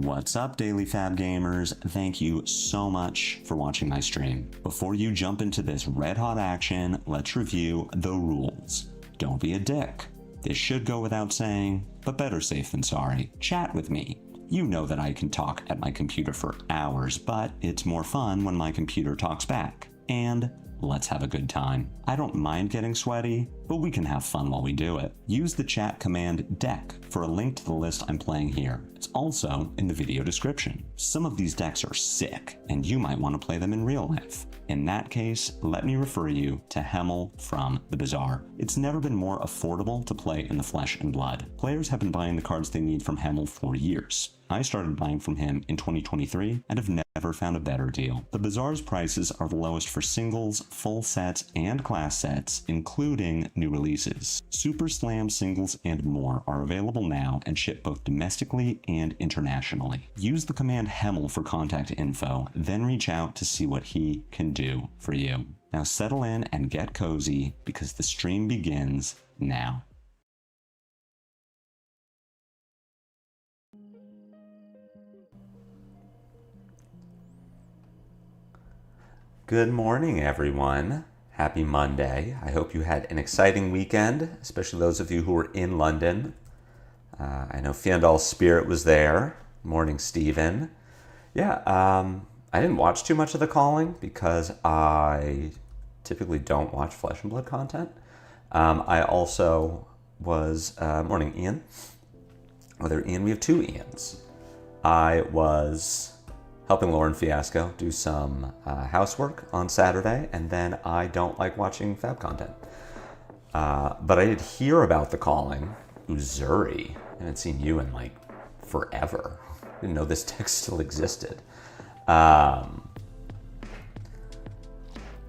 What's up, Daily Fab Gamers? Thank you so much for watching my stream. Before you jump into this red-hot action, let's review the rules. Don't be a dick. This should go without saying, but better safe than sorry. Chat with me. You know that I can talk at my computer for hours, but it's more fun when my computer talks back. And let's have a good time. I don't mind getting sweaty, but we can have fun while we do it. Use the chat command deck for a link to the list I'm playing here. It's also in the video description. Some of these decks are sick, and you might want to play them in real life. In that case, let me refer you to Hemel from the Bazaar. It's never been more affordable to play in the flesh and blood. Players have been buying the cards they need from Hemel for years. I started buying from him in 2023 and have never found a better deal. The Bazaar's prices are the lowest for singles, full sets, and class sets, including new releases. Super Slam singles and more are available now and ship both domestically and internationally. Use the command Hemel for contact info, then reach out to see what he can do for you. Now settle in and get cozy because the stream begins now. Good morning, everyone. Happy Monday. I hope you had an exciting weekend, especially those of you who were in London. I know Fiendal's Spirit was there. Morning, Stephen. Yeah, I didn't watch too much of The Calling because I typically don't watch Flesh and Blood content. I also was, morning, Ian. Whether Ian, we have two Ians. I was helping Lupinefiasco do some housework on Saturday, and then I don't like watching Fab content. But I did hear about The Calling. Uzuri. I haven't seen you in like forever. Didn't know this deck still existed. But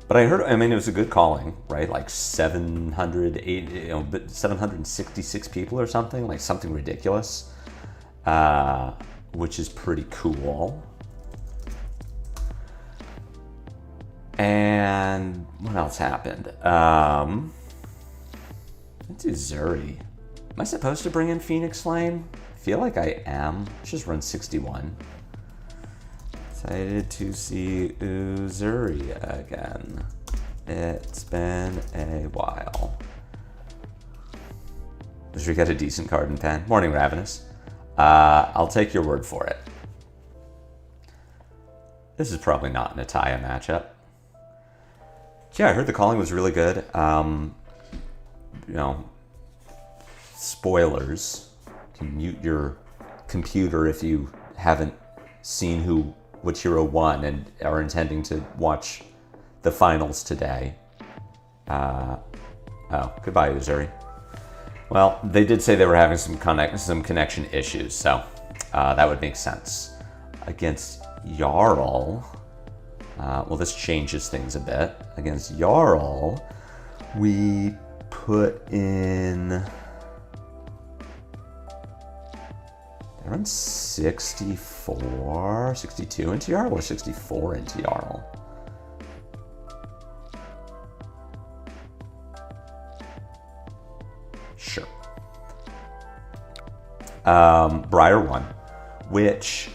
I heard, it was a good calling, right? Like 766 people or something, like something ridiculous, which is pretty cool. And what else happened? Let's do Zuri. Am I supposed to bring in Phoenix Flame? I feel like I am. Let's just run 61. Excited to see Uzuri again. It's been a while. Does we get a decent card in pen? Morning, Ravenous. I'll take your word for it. This is probably not an Ataya matchup. Yeah, I heard The Calling was really good. Spoilers. You can mute your computer if you haven't seen which hero won and are intending to watch the finals today. Oh, goodbye, Uzuri. Well, they did say they were having some connection issues, so that would make sense. Against Jarl, well, this changes things a bit. Against Jarl, we put in around 64, 62 into Jarl, or 64 into Jarl? Sure. Briar 1, which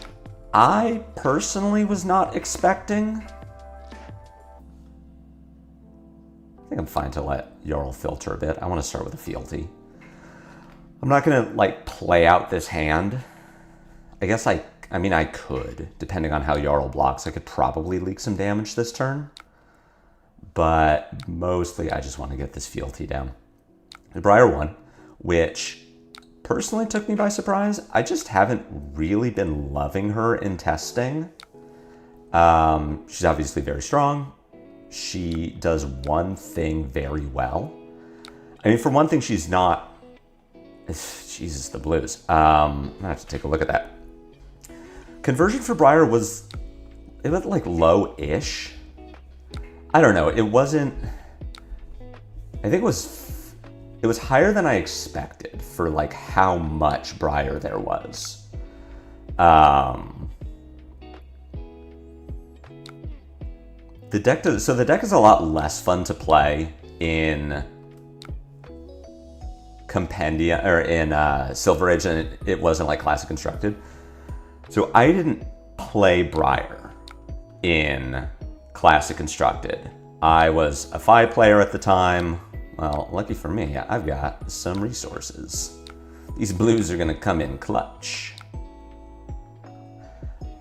I personally was not expecting. I think I'm fine to let Jarl filter a bit. I want to start with a fealty. I'm not going to play out this hand. I guess I could, depending on how Jarl blocks. I could probably leak some damage this turn. But mostly I just want to get this fealty down. The Briar 1, which personally took me by surprise. I just haven't really been loving her in testing. She's obviously very strong. She does one thing very well. For one thing, she's not... Jesus, the blues. I'm going to have to take a look at that. Conversion for Briar was low-ish. I don't know. It wasn't... I think it was higher than I expected for how much Briar there was. The deck is a lot less fun to play in Compendium or in Silver Age than it was in Classic Constructed. So I didn't play Briar in Classic Constructed. I was a 5 player at the time. Well, lucky for me, I've got some resources. These blues are gonna come in clutch.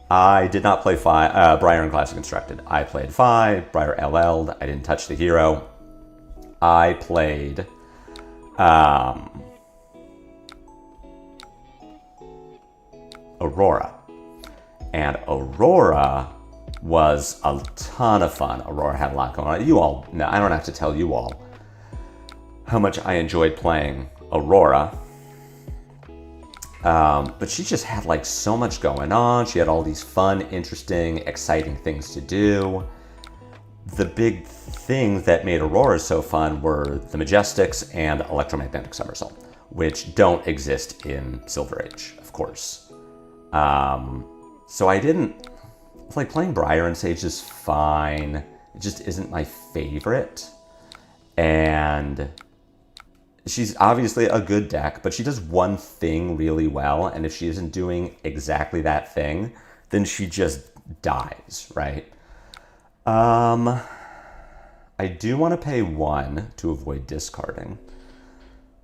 I did not play Briar in Classic Constructed. I played 5, Briar LL'd, I didn't touch the hero. I played Aurora. And Aurora was a ton of fun. Aurora had a lot going on. You all know, I don't have to tell you all how much I enjoyed playing Aurora. But she just had like so much going on. She had all these fun, interesting, exciting things to do. The big things that made Aurora so fun were the Majestics and Electromagnetic Somersault, which don't exist in Silver Age, of course. So I didn't, like, playing Briar and Sage is fine. It just isn't my favorite. And she's obviously a good deck, but she does one thing really well, and if she isn't doing exactly that thing, then she just dies, right? I do want to pay 1 to avoid discarding.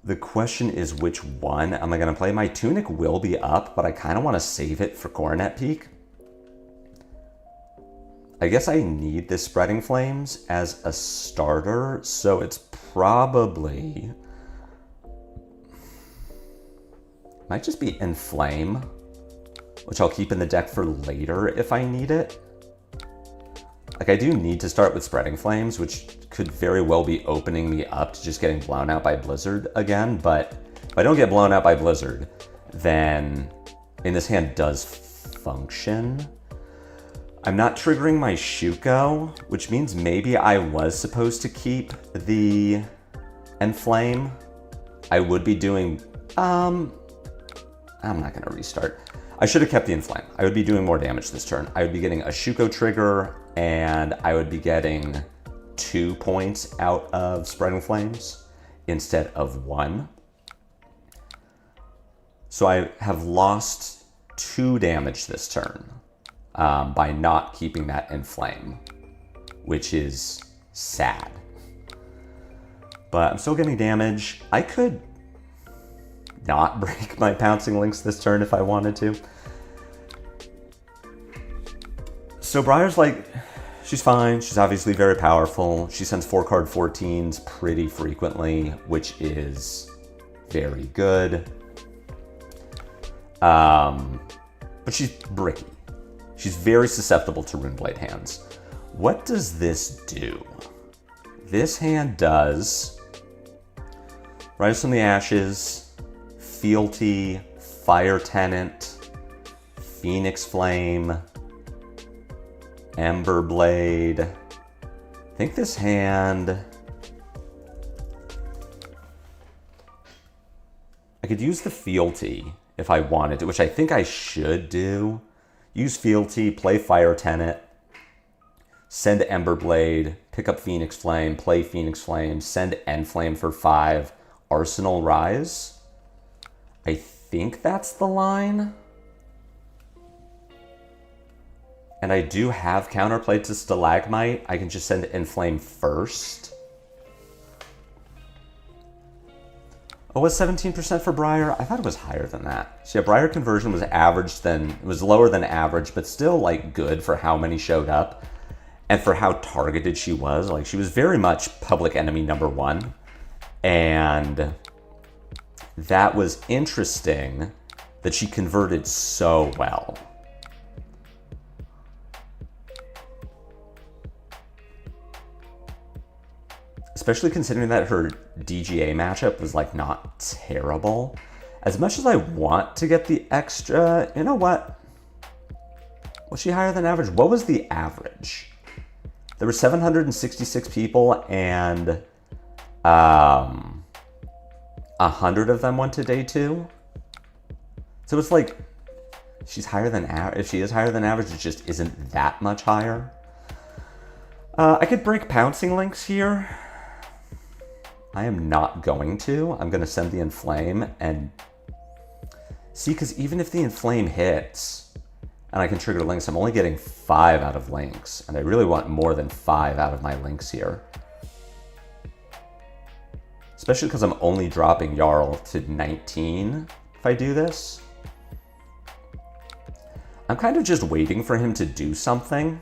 The question is which one am I going to play? My Tunic will be up, but I kind of want to save it for Coronet Peak. I guess I need this Spreading Flames as a starter, so it's probably... might just be Inflame, which I'll keep in the deck for later if I need it. Like, I do need to start with Spreading Flames, which could very well be opening me up to just getting blown out by Blizzard again, but if I don't get blown out by Blizzard, then this hand does function. I'm not triggering my Shuko, which means maybe I was supposed to keep the Enflame. I would be doing, I'm not gonna restart. I should have kept the Inflame. I would be doing more damage this turn. I would be getting a Shuko trigger, and I would be getting 2 points out of Spreading Flames instead of 1. So I have lost 2 damage this turn by not keeping that Inflame, which is sad. But I'm still getting damage. I could not break my Pouncing Lynx this turn if I wanted to. So Briar's like, she's fine. She's obviously very powerful. She sends 4-card 14s pretty frequently, which is very good. But she's bricky. She's very susceptible to Runeblade hands. What does this do? This hand does Rise from the Ashes, Fealty, Fire Tenant, Phoenix Flame, Ember Blade. I think this hand... I could use the Fealty if I wanted to, which I think I should do. Use Fealty, play Fire Tenant, send Ember Blade, pick up Phoenix Flame, play Phoenix Flame, send Enflame for 5, Arsenal Rise. I think that's the line. And I do have counterplay to Stalagmite. I can just send Inflame first. Oh, was 17% for Briar? I thought it was higher than that. So yeah, Briar conversion was lower than average, but still like good for how many showed up and for how targeted she was. Like, she was very much public enemy number 1. And that was interesting that she converted so well. Especially considering that her DGA matchup was like not terrible. As much as I want to get the extra, you know what? Was she higher than average? What was the average? There were 766 people and 100 of them went to day 2. So it's like, she's higher than average. If she is higher than average, it just isn't that much higher. I could break Pouncing Lynx here. I am not going to. I'm going to send the Inflame and see, because even if the Inflame hits, And I can trigger links. I'm only getting 5 out of links, and I really want more than 5 out of my links here. Especially because I'm only dropping Jarl to 19 if I do this. I'm kind of just waiting for him to do something.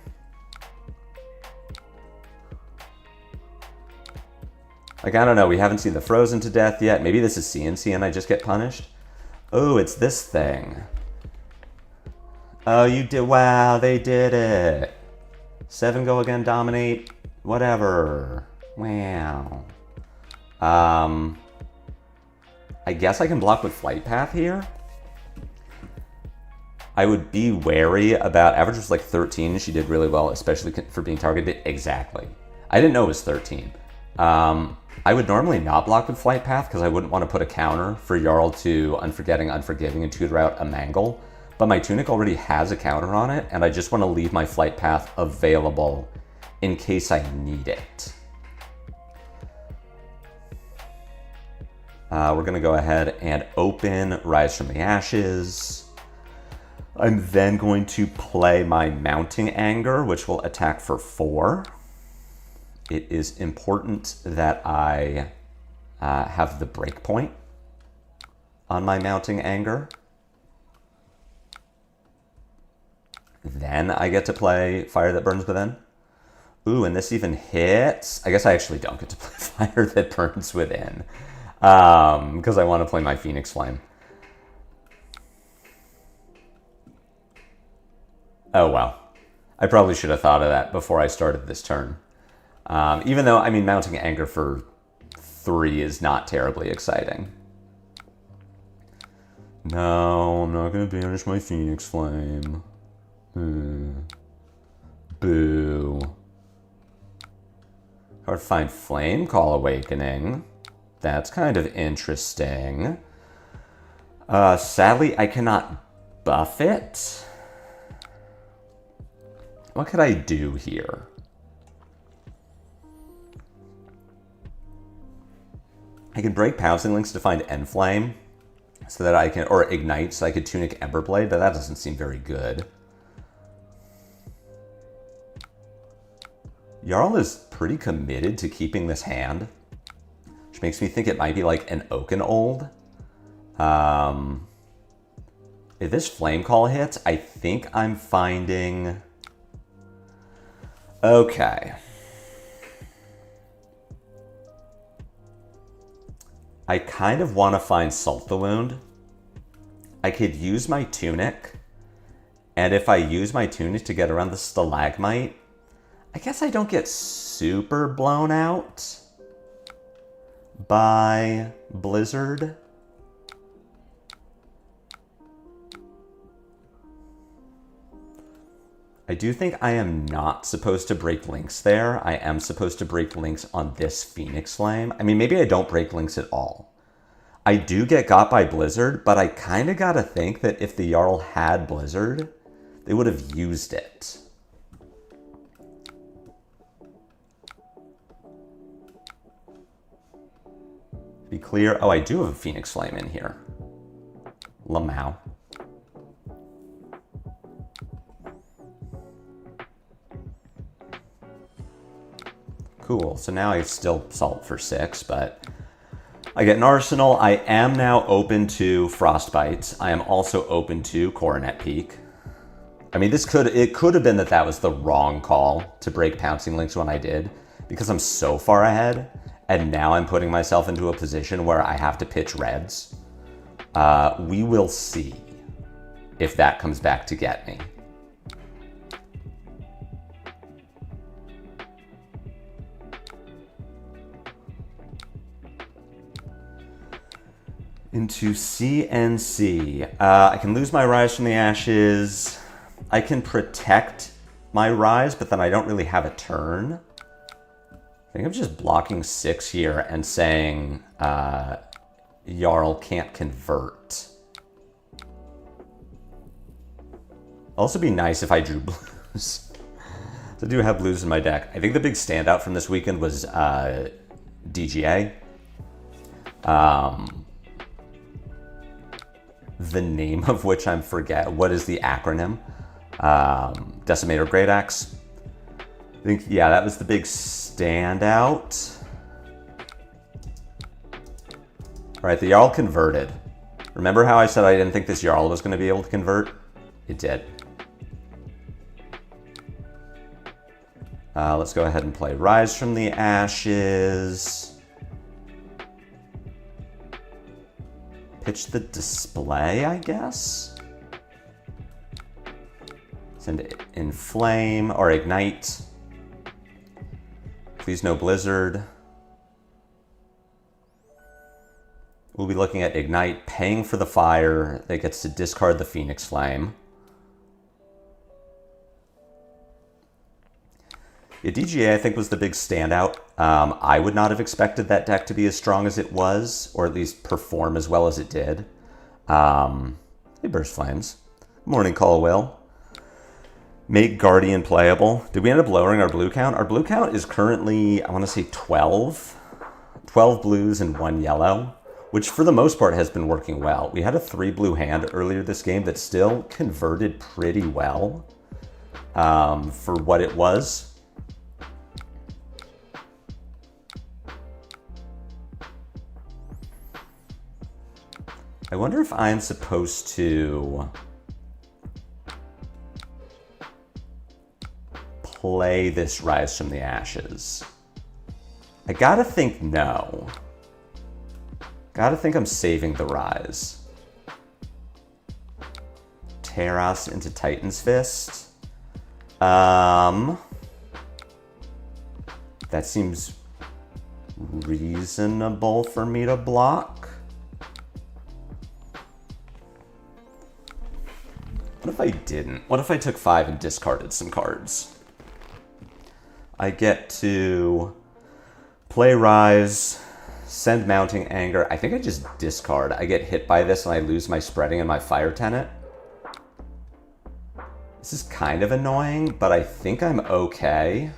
Like, I don't know, we haven't seen the frozen to death yet. Maybe this is CNC and I just get punished. Oh, it's this thing. Oh, you did, wow, they did it. 7 go again, dominate, whatever. Wow. I guess I can block with Flight Path here. I would be wary about, average was like 13. She did really well, especially for being targeted. Exactly. I didn't know it was 13. I would normally not block with Flight Path because I wouldn't want to put a counter for Jarl to Unforgetting, Unforgiving, and 2 route a Mangle. But my Tunic already has a counter on it, and I just want to leave my Flight Path available in case I need it. We're going to go ahead and open Rise from the Ashes. I'm then going to play my Mounting Anger, which will attack for 4. It is important that I have the breakpoint on my Mounting Anger. Then I get to play Fire That Burns Within. Ooh, and this even hits. I guess I actually don't get to play Fire That Burns Within because I want to play my Phoenix Flame. Oh, well. I probably should have thought of that before I started this turn. Even though, I mean, Mounting Anger for 3 is not terribly exciting. No, I'm not going to banish my Phoenix Flame. Boo. Hard to find Flame Call Awakening. That's kind of interesting. Sadly, I cannot buff it. What could I do here? I can break Pouncing Links to find Enflame so that I can, or Ignite so I could Tunic Emberblade, but that doesn't seem very good. Jarl is pretty committed to keeping this hand, which makes me think it might be like an Oaken-Old. If this Flame Call hits, I think I'm finding... Okay. I kind of want to find Salt the Wound. I could use my Tunic, and if I use my Tunic to get around the Stalagmite, I guess I don't get super blown out by Blizzard. I do think I am not supposed to break links there. I am supposed to break links on this Phoenix Flame. I mean, maybe I don't break links at all. I do get got by Blizzard, but I kind of got to think that if the Jarl had Blizzard, they would have used it. Be clear. Oh, I do have a Phoenix Flame in here. Lamau. Cool. So now I have still Salt for 6, but I get an Arsenal. I am now open to Frostbites. I am also open to Coronet Peak. I mean, it could have been that was the wrong call to break Pouncing Links when I did, because I'm so far ahead. And now I'm putting myself into a position where I have to pitch reds. We will see if that comes back to get me. Into CNC. I can lose my Rise from the Ashes. I can protect my Rise, but then I don't really have a turn. I think I'm just blocking 6 here and saying Jarl can't convert. Also be nice if I drew blues. So I do have blues in my deck. I think the big standout from this weekend was DGA. The name of which I forget. What is the acronym? Decimator Great Axe. I think, yeah, that was the big standout. All right, the Jarl converted. Remember how I said I didn't think this Jarl was going to be able to convert? It did. Let's go ahead and play Rise from the Ashes. Pitch the display, I guess. Send Inflame or Ignite. Please no Blizzard. We'll be looking at Ignite, paying for the fire that gets to discard the Phoenix Flame. Yeah, DGA, I think, was the big standout. I would not have expected that deck to be as strong as it was, or at least perform as well as it did. Hey, Burst Flames. Morning, Call Will. Make Guardian playable. Did we end up lowering our blue count? Our blue count is currently, I want to say 12. 12 blues and 1 yellow, which for the most part has been working well. We had a 3 blue hand earlier this game that still converted pretty well for what it was. I wonder if I'm supposed to play this Rise from the Ashes. I gotta think no. Gotta think I'm saving the Rise. Terras into Titan's Fist. That seems reasonable for me to block. What if I didn't? What if I took 5 and discarded some cards? I get to play Rise, send Mounting Anger. I think I just discard. I get hit by this and I lose my spreading and my Fire Tenant. This is kind of annoying, but I think I'm okay.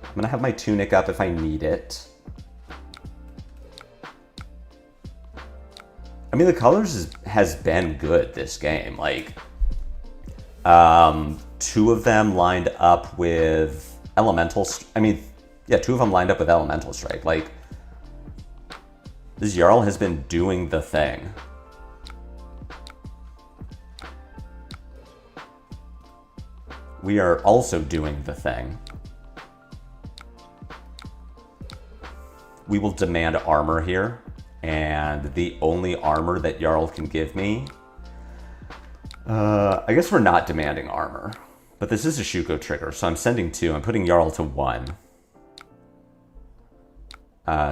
I'm gonna have my Tunic up if I need it. I mean, the colors has been good this game. Like, 2 of them lined up with Elemental. I mean, yeah, 2 of them lined up with Elemental Strike. Like, this Jarl has been doing the thing. We are also doing the thing. We will demand armor here. And the only armor that Jarl can give me, I guess we're not demanding armor, but this is a Shuko trigger, so I'm sending 2. I'm putting Jarl to 1.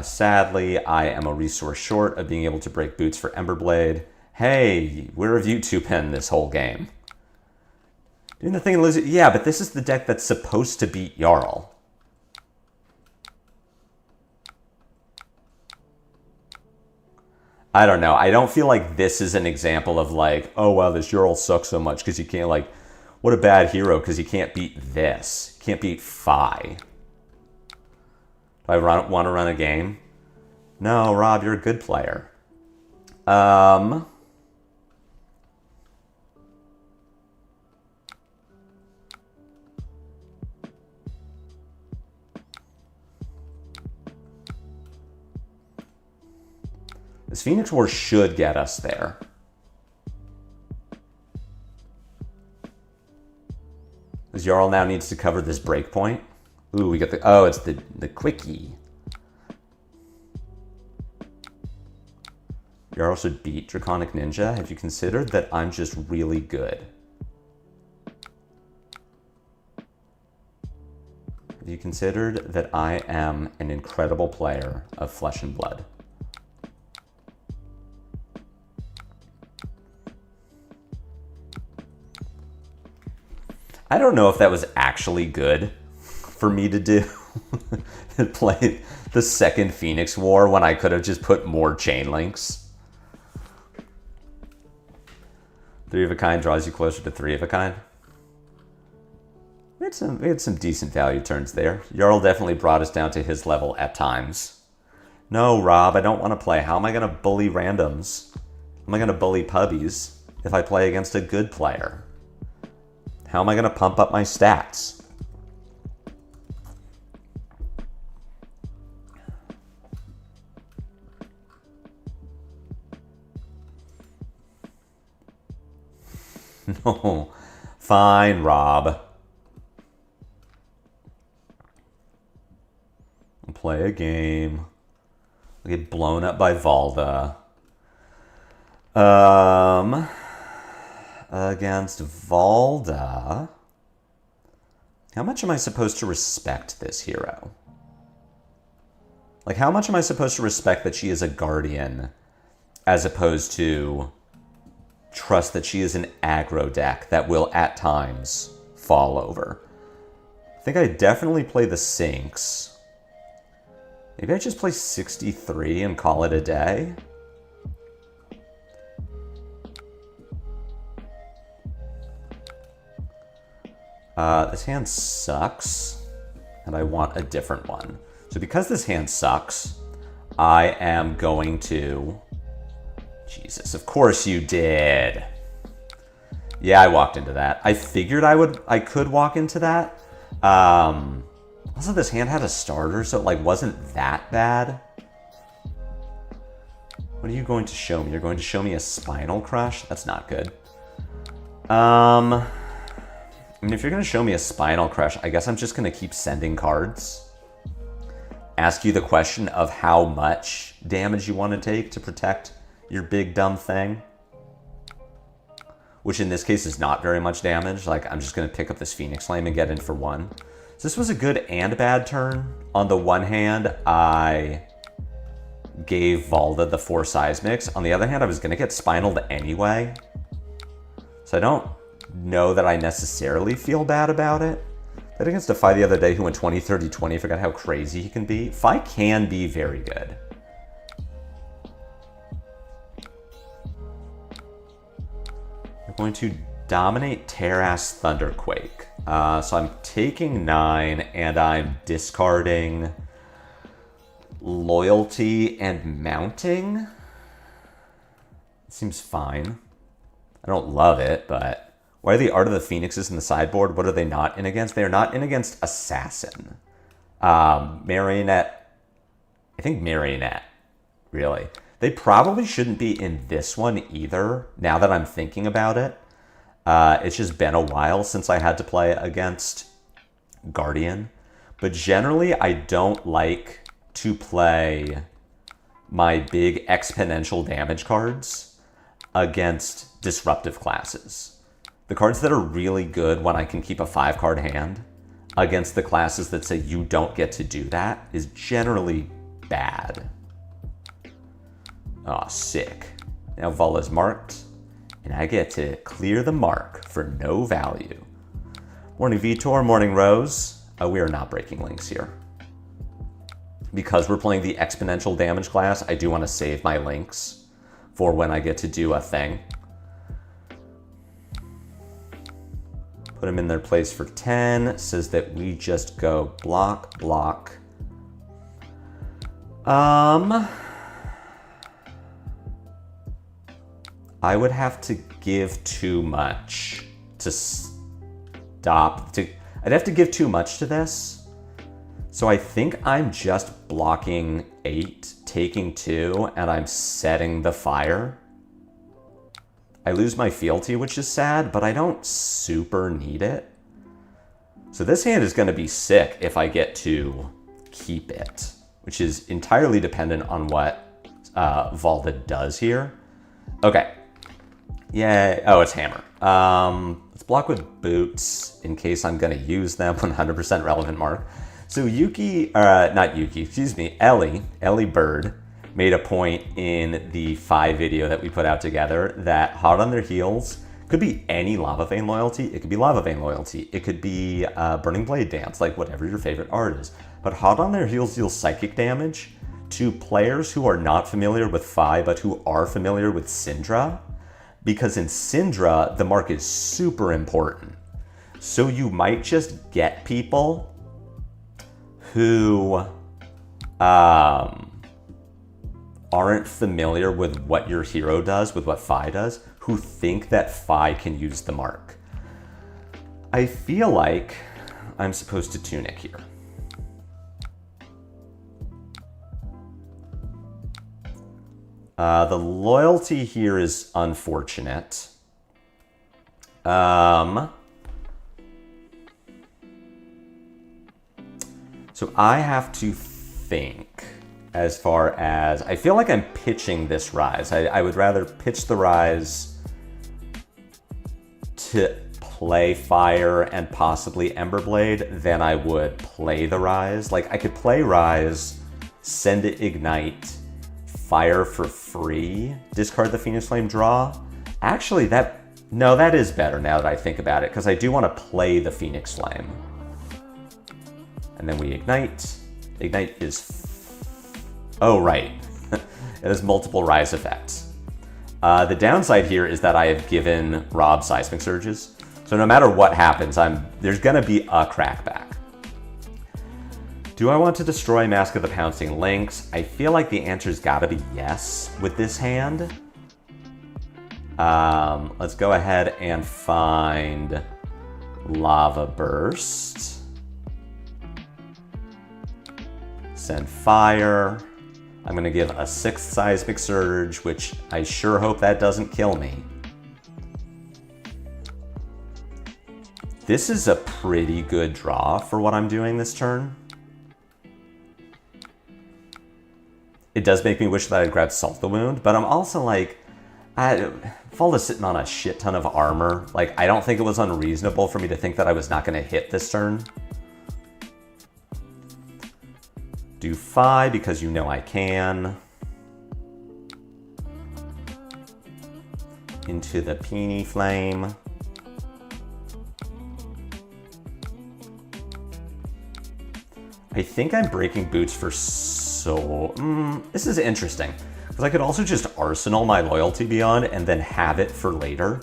Sadly, I am a resource short of being able to break boots for Emberblade. Hey, where have you 2 been this whole game? Doing the thing in Lizzie? Yeah, but this is the deck that's supposed to beat Jarl. I don't know. I don't feel like this is an example of like, oh, wow, this Jarl sucks so much because you can't, like, what a bad hero because you can't beat this. You can't beat Fi. Do I want to run a game? No, Rob, you're a good player. This Phoenix War should get us there. This Jarl now needs to cover this breakpoint. Ooh, we got the... Oh, it's the quickie. Jarl should beat Draconic Ninja. Have you considered that I'm just really good? Have you considered that I am an incredible player of Flesh and Blood? I don't know if that was actually good for me to do. Play the second Phoenix War when I could have just put more chain links. 3 of a kind draws you closer to 3 of a kind. We had some decent value turns there. Jarl definitely brought us down to his level at times. No, Rob, I don't want to play. How am I going to bully randoms? How am I going to bully puppies if I play against a good player? How am I going to pump up my stats? No. Fine, Rob. I'll play a game. I'll get blown up by Valda. Against Valda. How much am I supposed to respect this hero? Like, how much am I supposed to respect that she is a guardian as opposed to trust that she is an aggro deck that will at times fall over? I think I definitely play the Sinks. Maybe I just play 63 and call it a day. This hand sucks, and I want a different one. So because this hand sucks, I am going to... Jesus, of course you did. Yeah, I walked into that. I figured I could walk into that. Also, this hand had a starter, so it like wasn't that bad. What are you going to show me? You're going to show me a Spinal Crush? That's not good. I mean, if you're going to show me a Spinal Crush, I guess I'm just going to keep sending cards. Ask you the question of how much damage you want to take to protect your big dumb thing. Which in this case is not very much damage. Like, I'm just going to pick up this Phoenix Flame and get in for one. So this was a good and bad turn. On the one hand, I gave Valda the 4 Seismics. On the other hand, I was going to get Spinaled anyway. So I don't know that I necessarily feel bad about it. But against a Fi the other day who went 20-30-20, forgot how crazy he can be. Fi can be very good. We're going to dominate Terras Thunderquake. So I'm taking 9 and I'm discarding Loyalty and Mounting. Seems fine. I don't love it, but why are the Art of the Phoenixes in the sideboard? What are they not in against? They are not in against Assassin. Marionette. I think Marionette, really. They probably shouldn't be in this one either, now that I'm thinking about it. It's just been a while since I had to play against Guardian. But generally, I don't like to play my big exponential damage cards against disruptive classes. The cards that are really good when I can keep a 5-card hand against the classes that say you don't get to do that is generally bad. Oh, sick. Now Vala's marked, and I get to clear the mark for no value. Morning Vitor, morning Rose. We are not breaking links here. Because we're playing the exponential damage class, I do want to save my links for when I get to do a thing. Put them in their place for 10. Says that we just go block, block. I would have to give too much to stop. I'd have to give too much to this. So I think I'm just blocking 8, taking 2, and I'm setting the fire. I lose my fealty, which is sad, but I don't super need it. So this hand is going to be sick if I get to keep it, which is entirely dependent on what Valda does here. Okay. Yay. Oh, it's Hammer. Let's block with Boots in case I'm going to use them. 100% relevant mark. So Ellie Bird made a point in the 5 video that we put out together that Hot on Their Heels could be any Lava Vein loyalty. It could be Lava Vein loyalty. It could be Burning Blade Dance, like whatever your favorite art is. But Hot on Their Heels deals psychic damage to players who are not familiar with Fi, but who are familiar with Syndra. Because in Syndra, the mark is super important. So you might just get people who aren't familiar with what your hero does, with what Fi does, who think that Fi can use the mark. I feel like I'm supposed to tunic here. The loyalty here is unfortunate. So I have to think as far as, I feel like I'm pitching this rise. I would rather pitch the rise to play fire and possibly Emberblade than I would play the rise. Like I could play rise, send it ignite, fire for free, discard the Phoenix Flame, draw. Actually, that is better now that I think about it, because I do want to play the Phoenix Flame. And then we ignite. Ignite is... oh, right. It has multiple rise effects. The downside here is that I have given Rob Seismic Surges. So no matter what happens, there's going to be a crackback. Do I want to destroy Mask of the Pouncing Lynx? I feel like the answer's got to be yes with this hand. Let's go ahead and find Lava Burst. Send fire. I'm going to give a 6th Seismic Surge, which I sure hope that doesn't kill me. This is a pretty good draw for what I'm doing this turn. It does make me wish that I'd grabbed Salt the Wound, but I'm also like, Valda's sitting on a shit ton of armor. Like, I don't think it was unreasonable for me to think that I was not going to hit this turn. Do Phi because you know I can. Into the Peony Flame. I think I'm breaking boots for this is interesting. Because I could also just arsenal my Loyalty Beyond and then have it for later.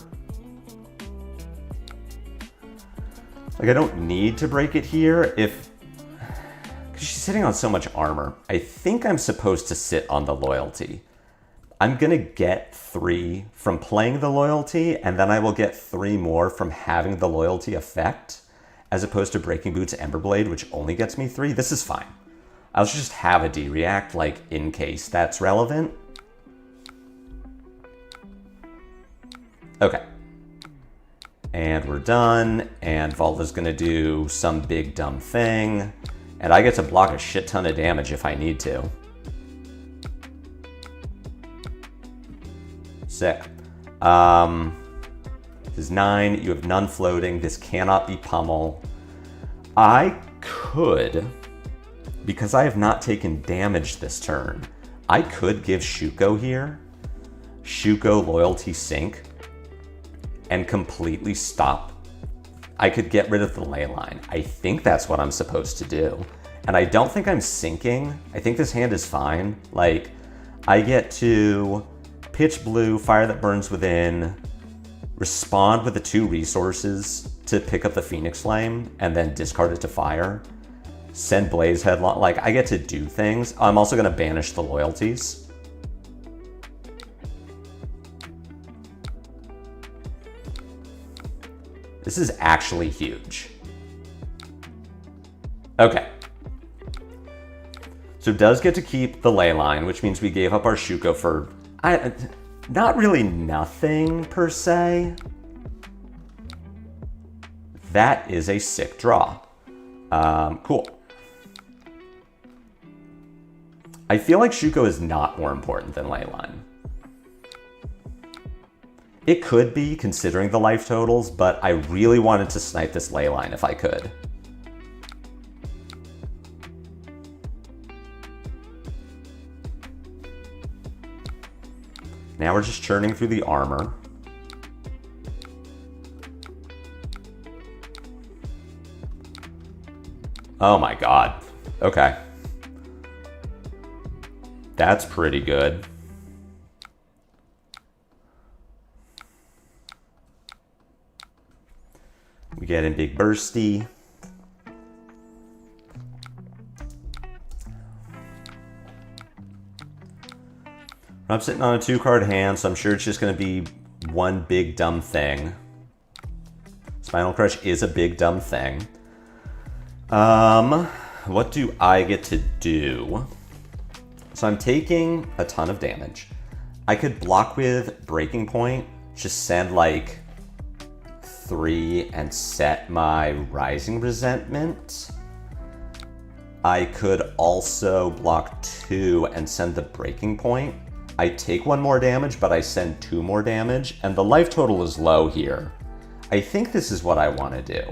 Like, I don't need to break it here if... because she's sitting on so much armor. I think I'm supposed to sit on the Loyalty. I'm going to get 3 from playing the Loyalty, and then I will get 3 more from having the Loyalty effect, as opposed to Breaking Boots Emberblade, which only gets me 3. This is fine. I'll just have a D-React, like, in case that's relevant. Okay. And we're done, and Valda's gonna do some big dumb thing, and I get to block a shit ton of damage if I need to. Sick. This is 9, you have none floating, this cannot be pummel. I could... because I have not taken damage this turn, I could give Shuko here, Shuko Loyalty Sync, and completely stop. I could get rid of the ley line. I think that's what I'm supposed to do. And I don't think I'm sinking. I think this hand is fine. Like, I get to pitch blue, fire that burns within, respond with the 2 resources to pick up the Phoenix Flame, and then discard it to fire. Send Blaze Headlong. Like, I get to do things. I'm also going to banish the loyalties. This is actually huge. Okay. So does get to keep the ley line, which means we gave up our Shuko for not really nothing per se. That is a sick draw. Cool. I feel like Shuko is not more important than Leyline. It could be, considering the life totals, but I really wanted to snipe this Leyline if I could. Now we're just churning through the armor. Oh my god. Okay. That's pretty good. We get in big bursty. I'm sitting on a 2-card hand, so I'm sure it's just going to be one big dumb thing. Spinal Crush is a big dumb thing. What do I get to do? So I'm taking a ton of damage. I could block with Breaking Point, just send like 3 and set my Rising Resentment. I could also block 2 and send the Breaking Point. I take 1 more damage, but I send 2 more damage, and the life total is low here. I think this is what I want to do.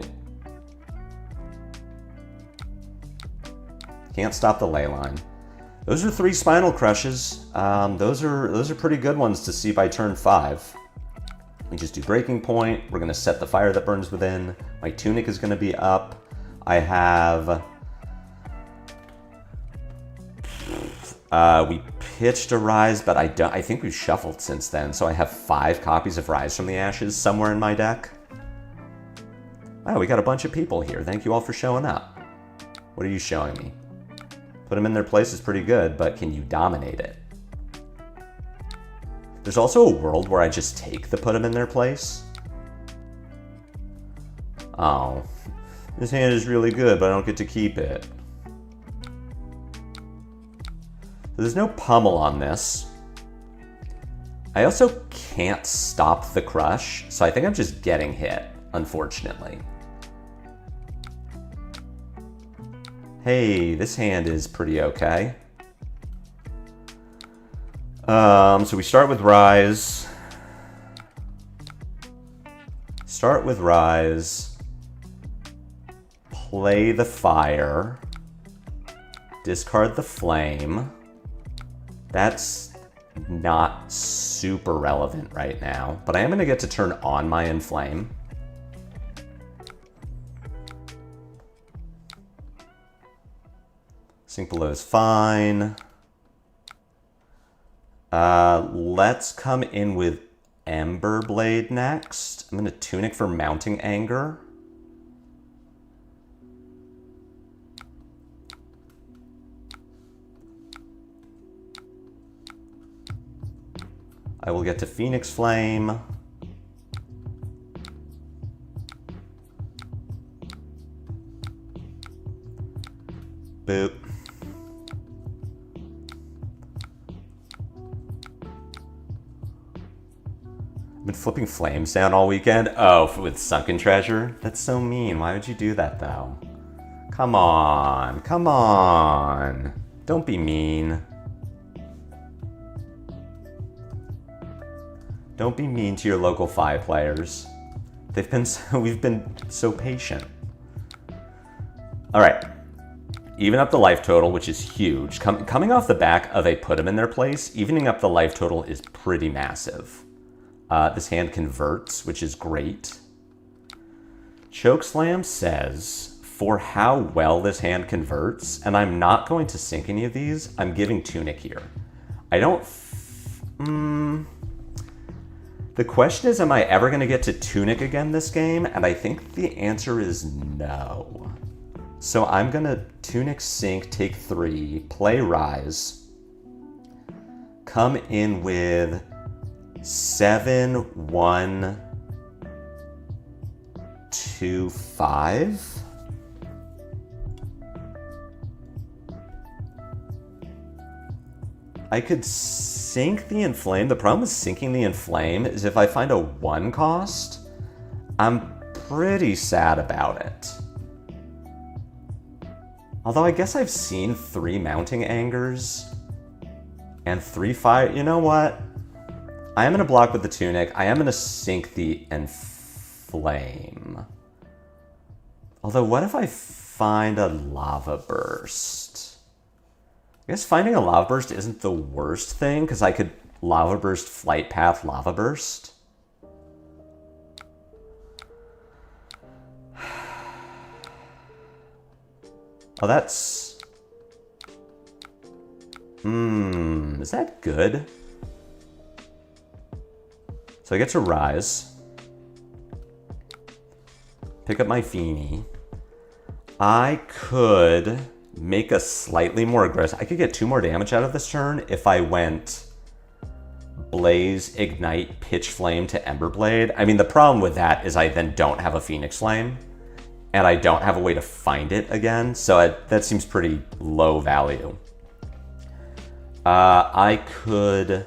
Can't stop the ley line. Those are 3 Spinal Crushes. Those are pretty good ones to see by turn 5. We just do Breaking Point. We're going to set the Fire That Burns Within. My Tunic is going to be up. I have... we pitched a Rise, but I think we've shuffled since then, so I have 5 copies of Rise from the Ashes somewhere in my deck. Wow, we got a bunch of people here. Thank you all for showing up. What are you showing me? Put them in their place is pretty good, but can you dominate it? There's also a world where I just take the put them in their place. Oh, this hand is really good, but I don't get to keep it. There's no pummel on this. I also can't stop the crush, so I think I'm just getting hit, unfortunately. Hey, this hand is pretty okay. So we start with Rise. Start with Rise. Play the Fire. Discard the Flame. That's not super relevant right now, but I am going to get to turn on my Inflame. Sink Below is fine. Let's come in with Ember Blade next. I'm going to Tunic for Mounting Anger. I will get to Phoenix Flame. Boop. I've been flipping flames down all weekend. Oh, with Sunken Treasure? That's so mean. Why would you do that, though? Come on. Come on. Don't be mean. Don't be mean to your local Fi players. We've been so patient. All right. Even up the life total, which is huge. Coming off the back of a put them in their place, evening up the life total is pretty massive. This hand converts, which is great. Chokeslam says, for how well this hand converts, and I'm not going to sink any of these, I'm giving Tunic here. I don't... The question is, am I ever going to get to Tunic again this game? And I think the answer is no. So I'm going to Tunic Sink, take 3, play Rise, come in with 7, 1, 2, 5. I could sink the Inflame. The problem with sinking the Inflame is if I find a 1 cost, I'm pretty sad about it. Although I guess I've seen 3 Mounting Angers and 3 Fire. You know what? I am going to block with the Tunic. I am going to sink the Inflame. Although, what if I find a Lava Burst? I guess finding a Lava Burst isn't the worst thing, because I could Lava Burst, Flight Path, Lava Burst. Oh, that's... is that good? So I get to Rise. Pick up my Feeny. I could make a slightly more aggressive... I could get 2 more damage out of this turn if I went Blaze, Ignite, Pitch Flame to Emberblade. I mean, the problem with that is I then don't have a Phoenix Flame, and I don't have a way to find it again, so that seems pretty low value. I could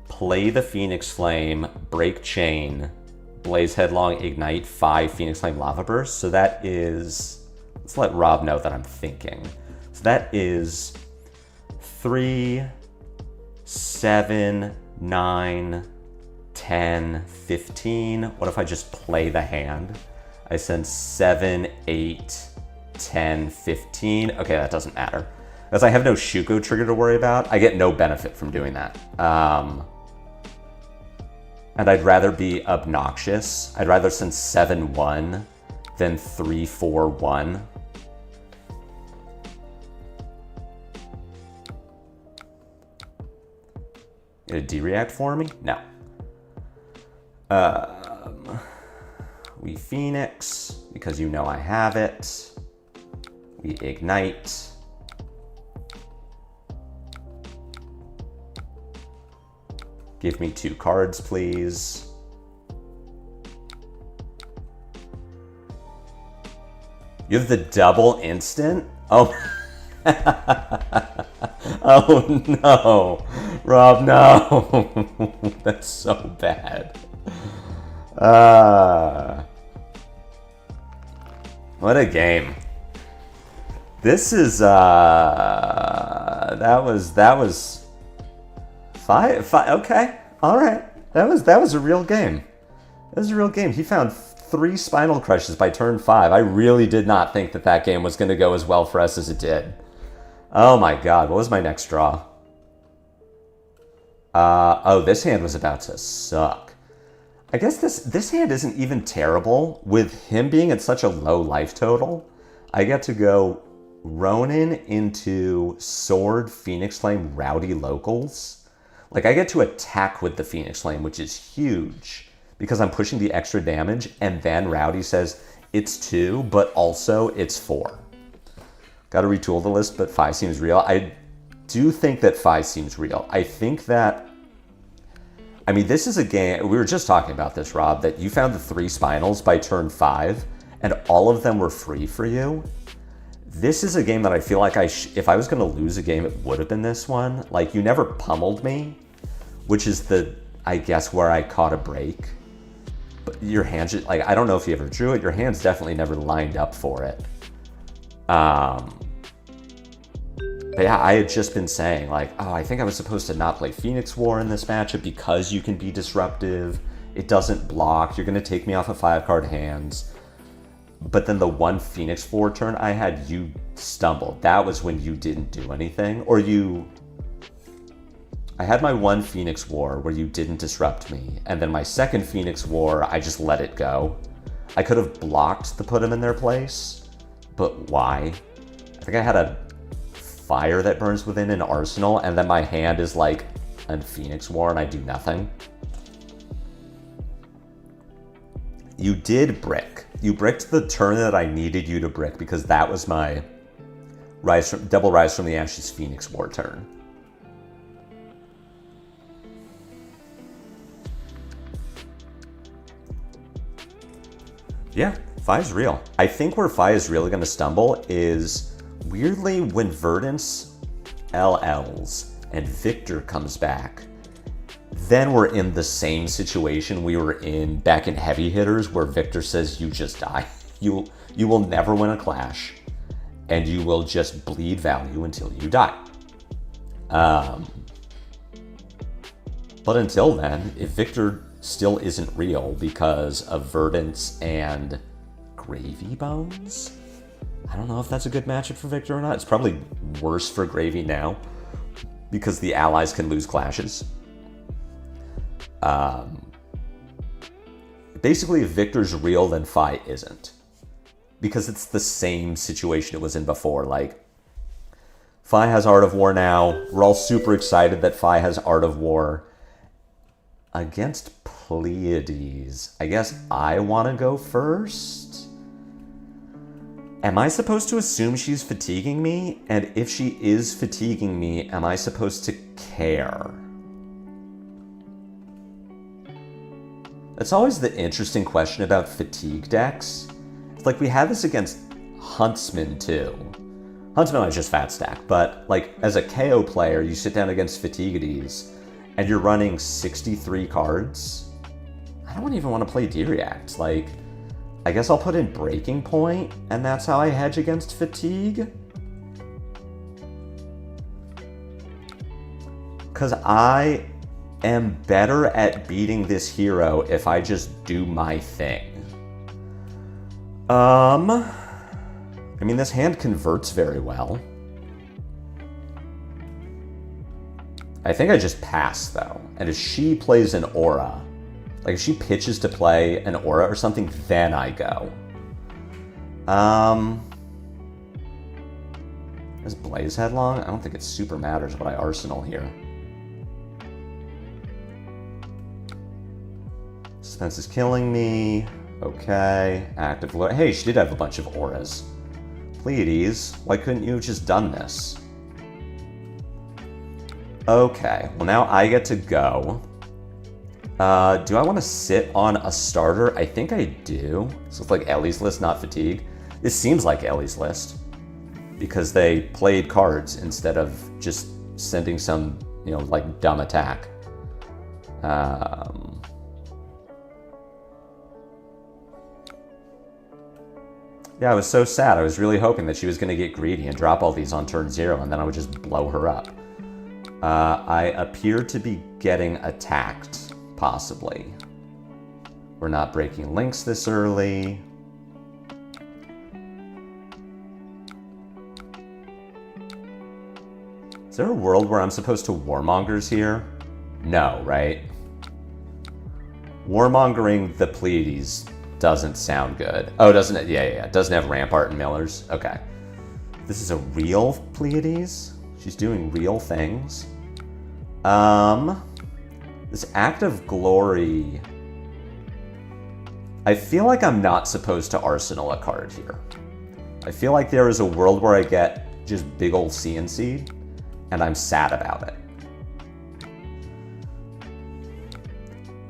play the Phoenix Flame, Break Chain, Blaze Headlong, Ignite, 5 Phoenix Flame Lava Burst. So that is, let's let Rob know that I'm thinking. So that is 3, 7, 9, 10, 15. What if I just play the hand? I send 7, 8, 10, 15. Okay, that doesn't matter. Because I have no Shuko trigger to worry about, I get no benefit from doing that. And I'd rather be obnoxious. I'd rather send 7, 1 than 3, 4, 1. Get a D-react for me? No. We Phoenix, because you know I have it. We Ignite. Give me 2 cards, please. You have the double instant? Oh. Oh no. Rob, no. That's so bad. What a game. This is, that was five, okay, all right. That was a real game. That was a real game. He found 3 Spinal Crushes by turn 5. I really did not think that game was going to go as well for us as it did. Oh my god, what was my next draw? Oh, this hand was about to suck. I guess this hand isn't even terrible. With him being at such a low life total, I get to go Ronin into Sword, Phoenix Flame, Rowdy Locals. Like, I get to attack with the Phoenix Flame, which is huge, because I'm pushing the extra damage, and then Rowdy says it's 2, but also it's 4. Gotta retool the list, but Phi seems real. I do think that Phi seems real. I think that, I mean, this is a game, we were just talking about this, Rob, that you found the 3 Spinals by turn 5, and all of them were free for you. This is a game that I feel like if I was gonna lose a game, it would have been this one. Like, you never pummeled me, which is I guess, where I caught a break. But your hands, like, I don't know if you ever drew it, your hands definitely never lined up for it. But yeah, I had just been saying, like, oh, I think I was supposed to not play Phoenix War in this matchup because you can be disruptive. It doesn't block. You're going to take me off of 5-card hands. But then the one Phoenix War turn I had, you stumbled. That was when you didn't do anything. Or I had my one Phoenix War where you didn't disrupt me. And then my second Phoenix War, I just let it go. I could have blocked to put them in their place. But why? I think I had a fire that burns within an arsenal, and then my hand is like a Phoenix War and I do nothing. You did brick. You bricked the turn that I needed you to brick because that was my double Rise from the Ashes Phoenix War turn. Yeah, Phi's real. I think where Phi is really going to stumble is weirdly when Verdance LLs and Victor comes back. Then we're in the same situation we were in back in Heavy Hitters, where Victor says you just die. You will never win a clash, and you will just bleed value until you die. But until then, if Victor still isn't real because of Verdance and Gravy Bones, I don't know if that's a good matchup for Victor or not. It's probably worse for Gravy now because the allies can lose clashes. Basically, if Victor's real, then Phi isn't. Because it's the same situation it was in before. Like, Phi has Art of War now. We're all super excited that Phi has Art of War against Pleiades. I guess I want to go first. Am I supposed to assume she's fatiguing me? And if she is fatiguing me, am I supposed to care? It's always the interesting question about fatigue decks. It's like we had this against Huntsman too. Huntsman is just fat stack, but like as a Kayo player, you sit down against Fatiguides and you're running 63 cards. I don't even want to play D-React. Like, I guess I'll put in Breaking Point, and that's how I hedge against fatigue. Because I am better at beating this hero if I just do my thing. I mean, this hand converts very well. I think I just pass, though. And if she plays an aura, like if she pitches to play an aura or something, then I go. Is Blaze Headlong? I don't think it super matters what I arsenal here. Suspense is killing me. Okay. Active. Hey, she did have a bunch of auras. Pleiades, why couldn't you have just done this? Okay, well now I get to go. Do I want to sit on a starter? I think I do. So it's like Ellie's list, not fatigue. This seems like Ellie's list because they played cards instead of just sending some, you know, like dumb attack. Yeah, I was so sad. I was really hoping that she was going to get greedy and drop all these on turn 0, and then I would just blow her up. I appear to be getting attacked, possibly. We're not breaking links this early. Is there a world where I'm supposed to Warmongers here? No, right? Warmongering the Pleiades doesn't sound good. Oh, doesn't it? Yeah. It doesn't have Rampart and Millers. Okay. This is a real Pleiades. She's doing real things. This Act of Glory. I feel like I'm not supposed to arsenal a card here. I feel like there is a world where I get just big old CNC, and I'm sad about it.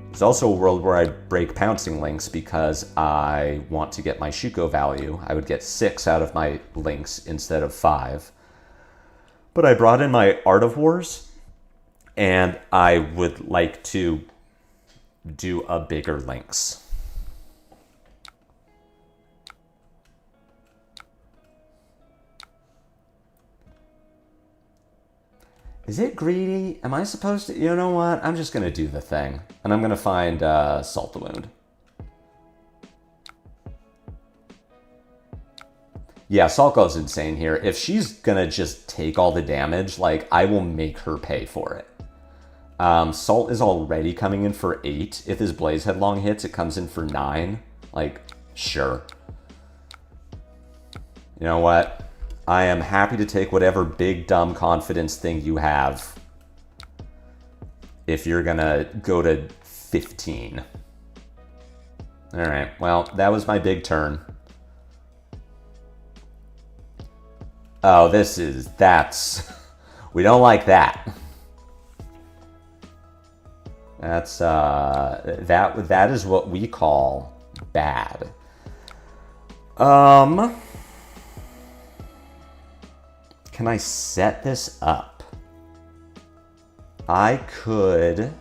There's also a world where I break Pouncing Links because I want to get my Shuko value. I would get 6 out of my links instead of 5. But I brought in my Art of Wars, and I would like to do a bigger links. Is it greedy? Am I supposed to? You know what? I'm just going to do the thing. And I'm going to find Salt the Wound. Yeah, Salt goes insane here. If she's going to just take all the damage, like, I will make her pay for it. Salt is already coming in for 8. If his Blaze Headlong hits, it comes in for 9. Like, sure. You know what? I am happy to take whatever big, dumb confidence thing you have if you're gonna go to 15. All right, well, that was my big turn. Oh, that's, we don't like that. That's, that is what we call bad. Can I set this up? I could...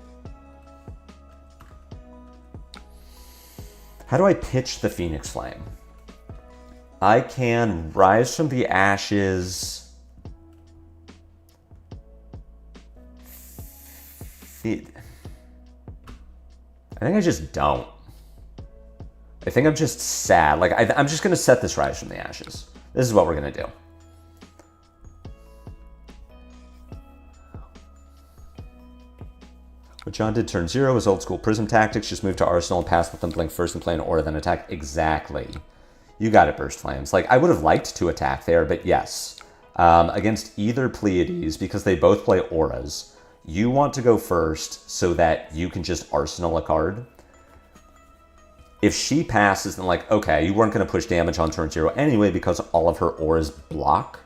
How do I pitch the Phoenix Flame? I can Rise from the Ashes... I think I just don't. I think I'm just sad. Like, I'm just going to set this Rise from the Ashes. This is what we're going to do. What John did turn 0 was old school Prism tactics. Just move to Arsenal and pass, let them blink first and play an aura, then attack. Exactly. You got it, Burst Flames. Like, I would have liked to attack there, but yes. Against either Pleiades, because they both play auras, you want to go first so that you can just Arsenal a card. If she passes, then like, okay, you weren't going to push damage on turn 0 anyway because all of her auras block.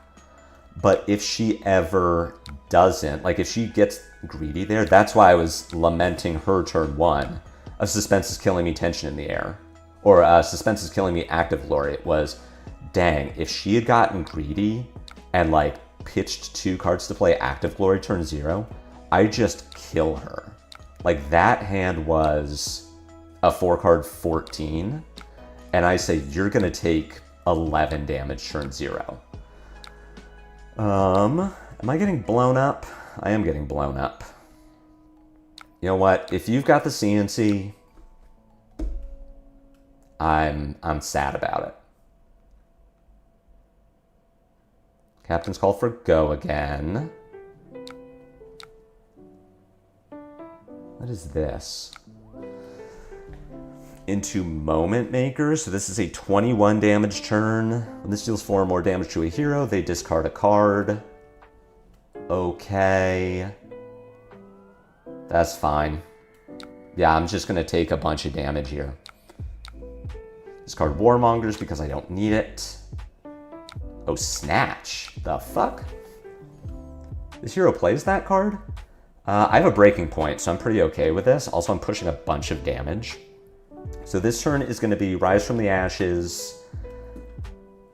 But if she ever doesn't, like if she gets greedy there, that's why I was lamenting her turn 1. of Suspense is Killing Me tension in the air. Or Suspense is Killing Me active glory. It was, dang, if she had gotten greedy and like pitched 2 cards to play active glory turn 0, I'd just kill her. Like that hand was a 4-card 14, and I say you're gonna take 11 damage turn 0. Am I getting blown up? I am getting blown up. You know what? If you've got the CNC, I'm sad about it. Captain's called for go again. What is this? Into Moment Maker. So this is a 21 damage turn. When this deals 4 or more damage to a hero, they discard a card. Okay. That's fine. Yeah, I'm just going to take a bunch of damage here. Discard Warmongers because I don't need it. Oh, Snatch. The fuck? This hero plays that card? I have a breaking point, so I'm pretty okay with this. Also, I'm pushing a bunch of damage. So this turn is going to be Rise from the Ashes,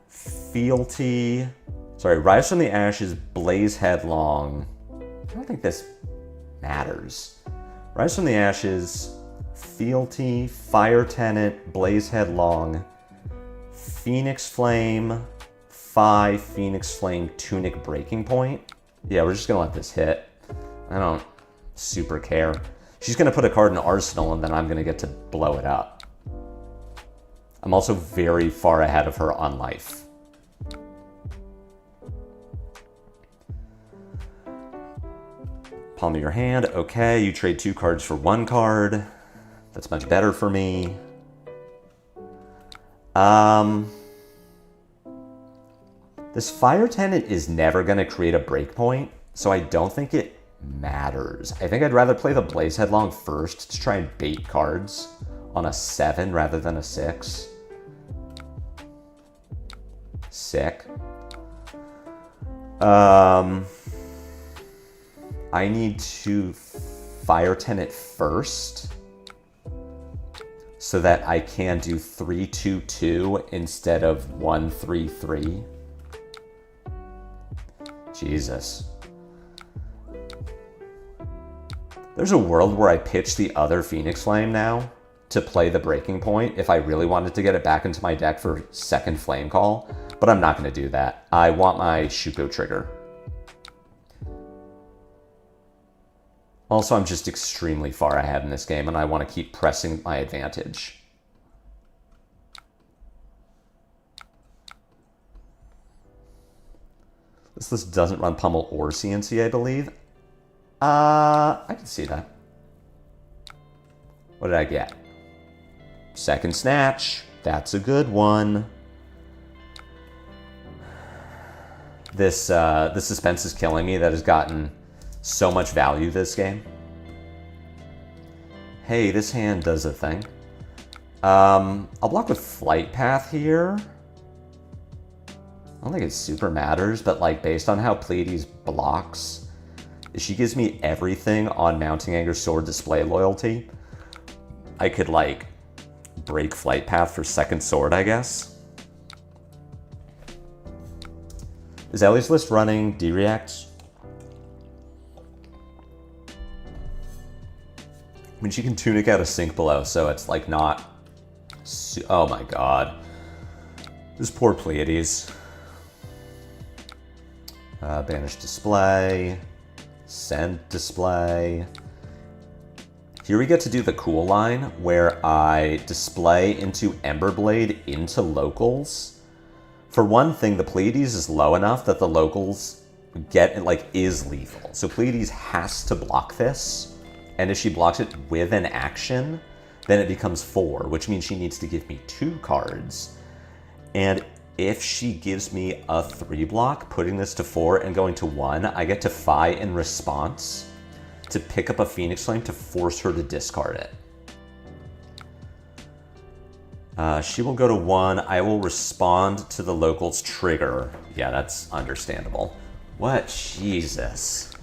Fealty... Sorry, Rise from the Ashes, Blaze Headlong. I don't think this matters. Rise from the Ashes, Fealty, Fire Tenant, Blaze Headlong, Phoenix Flame, 5 Phoenix Flame, Tunic Breaking Point. Yeah, we're just going to let this hit. I don't super care. She's going to put a card in Arsenal, and then I'm going to get to blow it up. I'm also very far ahead of her on life. Palm of your hand. Okay, you trade 2 cards for 1 card. That's much better for me. This Fire Tenant is never going to create a breakpoint, so I don't think it matters. I think I'd rather play the Blaze Headlong first to try and bait cards on a 7 rather than a 6. Sick. I need to Fire Tenant first so that I can do 3-2-2 instead of 1-3-3. Jesus. There's a world where I pitch the other Phoenix Flame now to play the Breaking Point if I really wanted to get it back into my deck for second Flame Call, but I'm not going to do that. I want my Shuko trigger. Also, I'm just extremely far ahead in this game, and I want to keep pressing my advantage. This list doesn't run Pummel or CNC, I believe. I can see that. What did I get? Second Snatch. That's a good one. This Suspense is Killing Me that has gotten so much value this game. Hey, this hand does a thing. I'll block with Flight Path here. I don't think it super matters, but like based on how Pleiades blocks, she gives me everything on Mounting Anger, Sword, Display Loyalty. I could like break Flight Path for second Sword, I guess. Is Ellie's list running D-Reacts? I mean, she can Tunic out a Sink Below, so it's like not... Oh my god. This poor Pleiades. Banish Display. Send Display. Here we get to do the cool line where I display into Emberblade into locals. For one thing, the Pleiades is low enough that the locals get, like, is lethal. So Pleiades has to block this, and if she blocks it with an action, then it becomes 4, which means she needs to give me 2 cards. And if she gives me a 3 block, putting this to 4 and going to 1, I get to Phi in response to pick up a Phoenix Flame to force her to discard it. She will go to 1. I will respond to the local's trigger. Yeah, that's understandable. What? Jesus.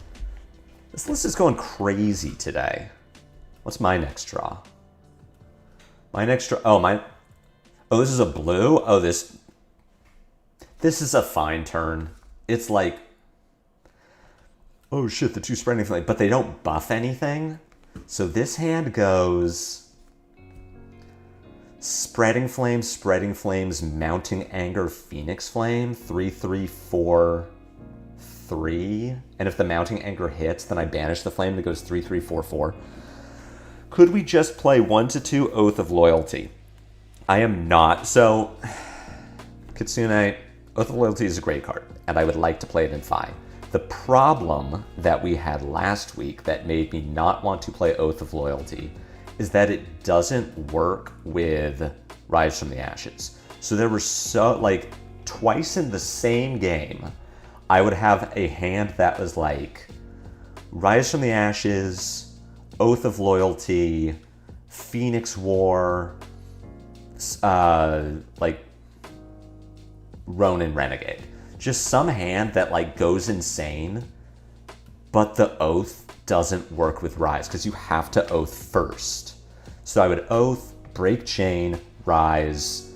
This list is going crazy today. What's my next draw? My next draw... Oh, my... Oh, this is a blue? Oh, this is a fine turn. It's like... Oh shit, the two spreading flame. But they don't buff anything. So this hand goes... Spreading Flames, Mounting Anger, Phoenix Flame, 3/3/4/3. And if the Mounting Anger hits, then I banish the flame that goes 3/3/4/4. Could we just play 1/2 Oath of Loyalty? I am not. So, Kitsune, Oath of Loyalty is a great card, and I would like to play it in Fi. The problem that we had last week that made me not want to play Oath of Loyalty is that it doesn't work with Rise from the Ashes. So there were like twice in the same game, I would have a hand that was like Rise from the Ashes, Oath of Loyalty, Phoenix War, like Ronin Renegade. Just some hand that like goes insane, but the Oath doesn't work with Rise because you have to Oath first. So I would Oath, Break Chain, Rise,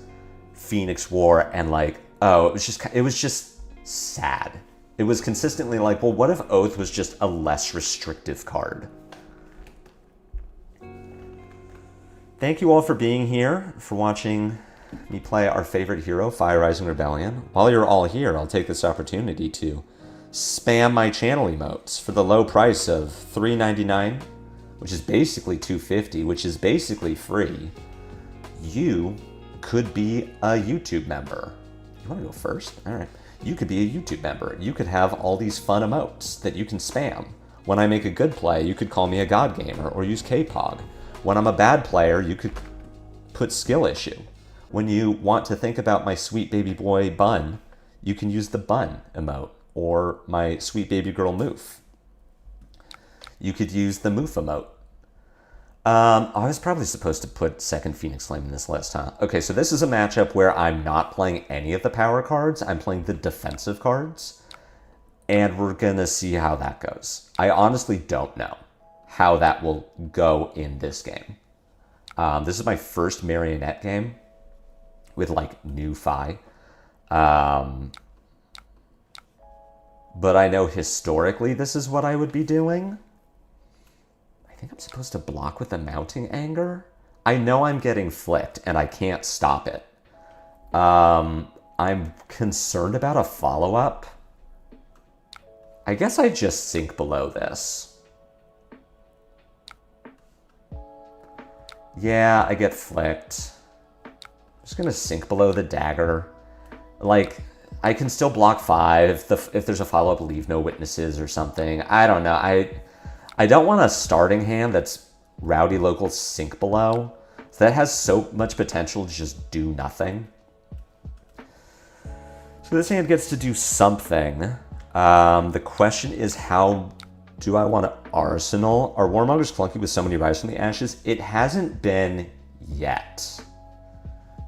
Phoenix War, and like, oh, it was just sad. It was consistently like, well, what if Oath was just a less restrictive card? Thank you all for being here, for watching me play our favorite hero, Fire Rising Rebellion. While you're all here, I'll take this opportunity to spam my channel emotes for the low price of $3.99, which is basically $2.50, which is basically free. You could be a YouTube member. You want to go first? All right. You could be a YouTube member. You could have all these fun emotes that you can spam. When I make a good play, you could call me a god gamer or use K-Pog. When I'm a bad player, you could put skill issue. When you want to think about my sweet baby boy Bun, you can use the Bun emote, or my sweet baby girl Moof. You could use the Moof emote. I was probably supposed to put second Phoenix Flame in this list, huh? Okay, so this is a matchup where I'm not playing any of the power cards. I'm playing the defensive cards. And we're going to see how that goes. I honestly don't know how that will go in this game. This is my first Marionette game with, like, new Fi. But I know historically this is what I would be doing. I think I'm supposed to block with the Mounting Anger. I know I'm getting flicked, and I can't stop it. I'm concerned about a follow-up. I guess I just sink below this. Yeah, I get flicked. I'm just going to sink below the dagger. Like, I can still block 5 if there's a follow-up, leave no witnesses or something. I don't know. I don't want a starting hand that's Rowdy Local sink below. So that has so much potential to just do nothing. So this hand gets to do something. The question is, how do I want to Arsenal? Are Warmongers clunky with so many Rise from the Ashes? It hasn't been yet.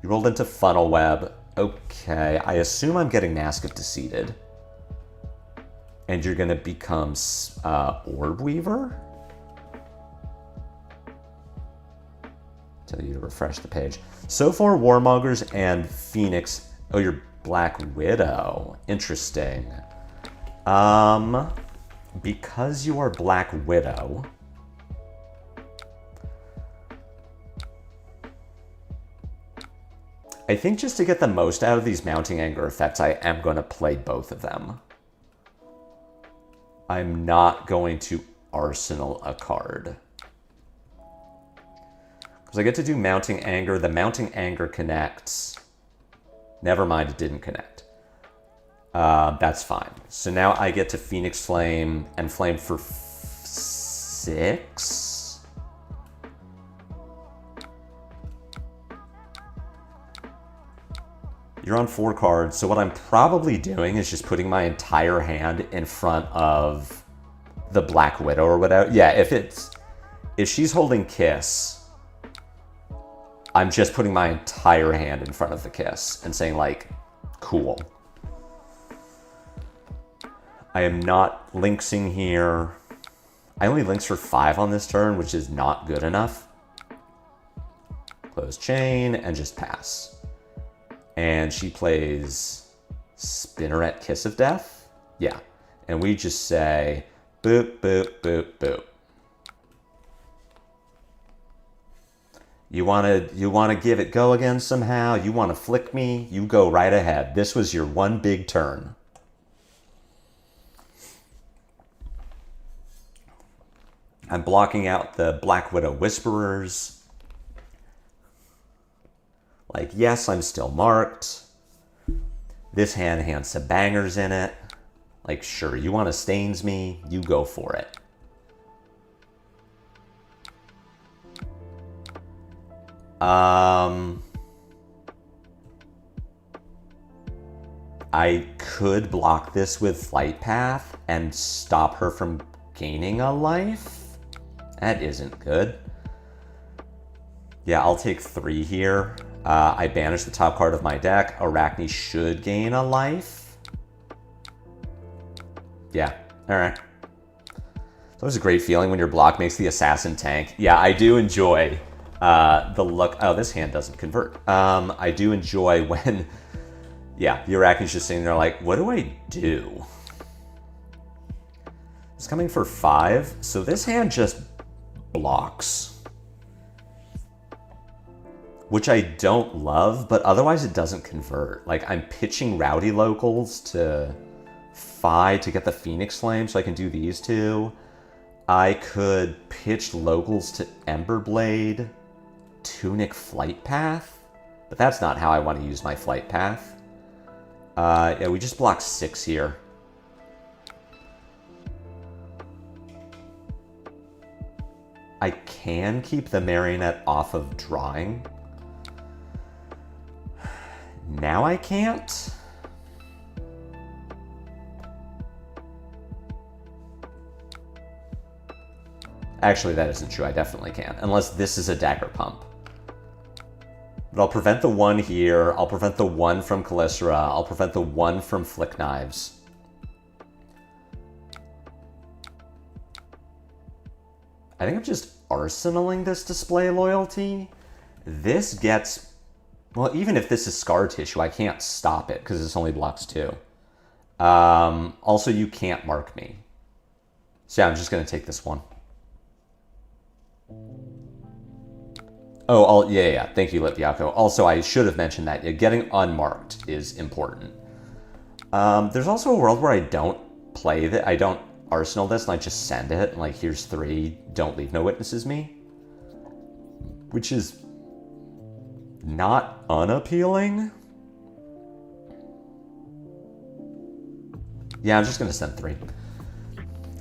You rolled into Funnel Web. Okay, I assume I'm getting Mask of Deceited. And you're going to become Orb Weaver? Tell you to refresh the page. So far, Warmongers and Phoenix. Oh, you're Black Widow. Interesting. Because you are Black Widow, I think just to get the most out of these Mounting Anger effects, I am going to play both of them. I'm not going to Arsenal a card. Because I get to do Mounting Anger. The Mounting Anger connects. Never mind, it didn't connect. That's fine. So now I get to Phoenix Flame and Flame for 6. You're on 4 cards, so what I'm probably doing is just putting my entire hand in front of the Black Widow or whatever. Yeah, if she's holding Kiss, I'm just putting my entire hand in front of the Kiss and saying, like, cool. I am not lynxing here. I only lynx for 5 on this turn, which is not good enough. Close Close chain and just pass. And she plays Spinneret Kiss of Death. Yeah. And we just say boop, boop, boop, boop. You wanna give it go again somehow? You wanna flick me? You go right ahead. This was your one big turn. I'm blocking out the Black Widow Whisperers. Like, yes, I'm still marked. This hand has some bangers in it. Like, sure, you want to stains me? You go for it. I could block this with Flight Path and stop her from gaining a life. That isn't good. Yeah, I'll take 3 here. I banish the top card of my deck. Arakni should gain a life. Yeah, all right. That was a great feeling when your block makes the assassin tank. Yeah, I do enjoy the look. Oh, this hand doesn't convert. I do enjoy when, yeah, the Arakni's just sitting there like, what do I do? It's coming for 5, so this hand just blocks. Which I don't love, but otherwise it doesn't convert. Like, I'm pitching Rowdy Locals to Phi to get the Phoenix Flame so I can do these two. I could pitch Locals to Emberblade, Tunic Flight Path, but that's not how I want to use my Flight Path. Yeah, we just block 6 here. I can keep the Marionette off of drawing. Now I can't. Actually, that isn't true. I definitely can, unless this is a Dagger Pump. But I'll prevent the 1 here. I'll prevent the 1 from Calycera. I'll prevent the 1 from Flick Knives. I think I'm just arsenaling this Display Loyalty. This gets... Well, even if this is Scar Tissue, I can't stop it because this only blocks 2. Also, you can't mark me. So yeah, I'm just going to take this one. Oh, yeah. Thank you, Litviako. Also, I should have mentioned that. Yeah, getting unmarked is important. There's also a world where I don't play that. I don't arsenal this and I just send it. And like, here's 3. Don't leave no witnesses me. Which is not unappealing. Yeah, I'm just going to send 3.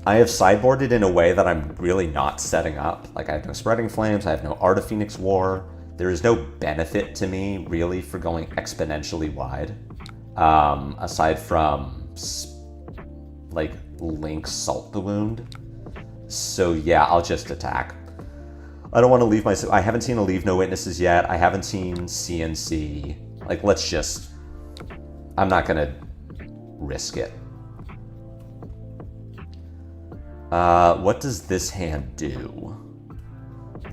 I have sideboarded in a way that I'm really not setting up. Like, I have no Spreading Flames, I have no Art of Phoenix War. There is no benefit to me, really, for going exponentially wide. Aside from, like, Link Salt the Wound. So yeah, I'll just attack. I don't want to leave myself... I haven't seen a Leave No Witnesses yet. I haven't seen CNC. Like, let's just... I'm not going to risk it. What does this hand do?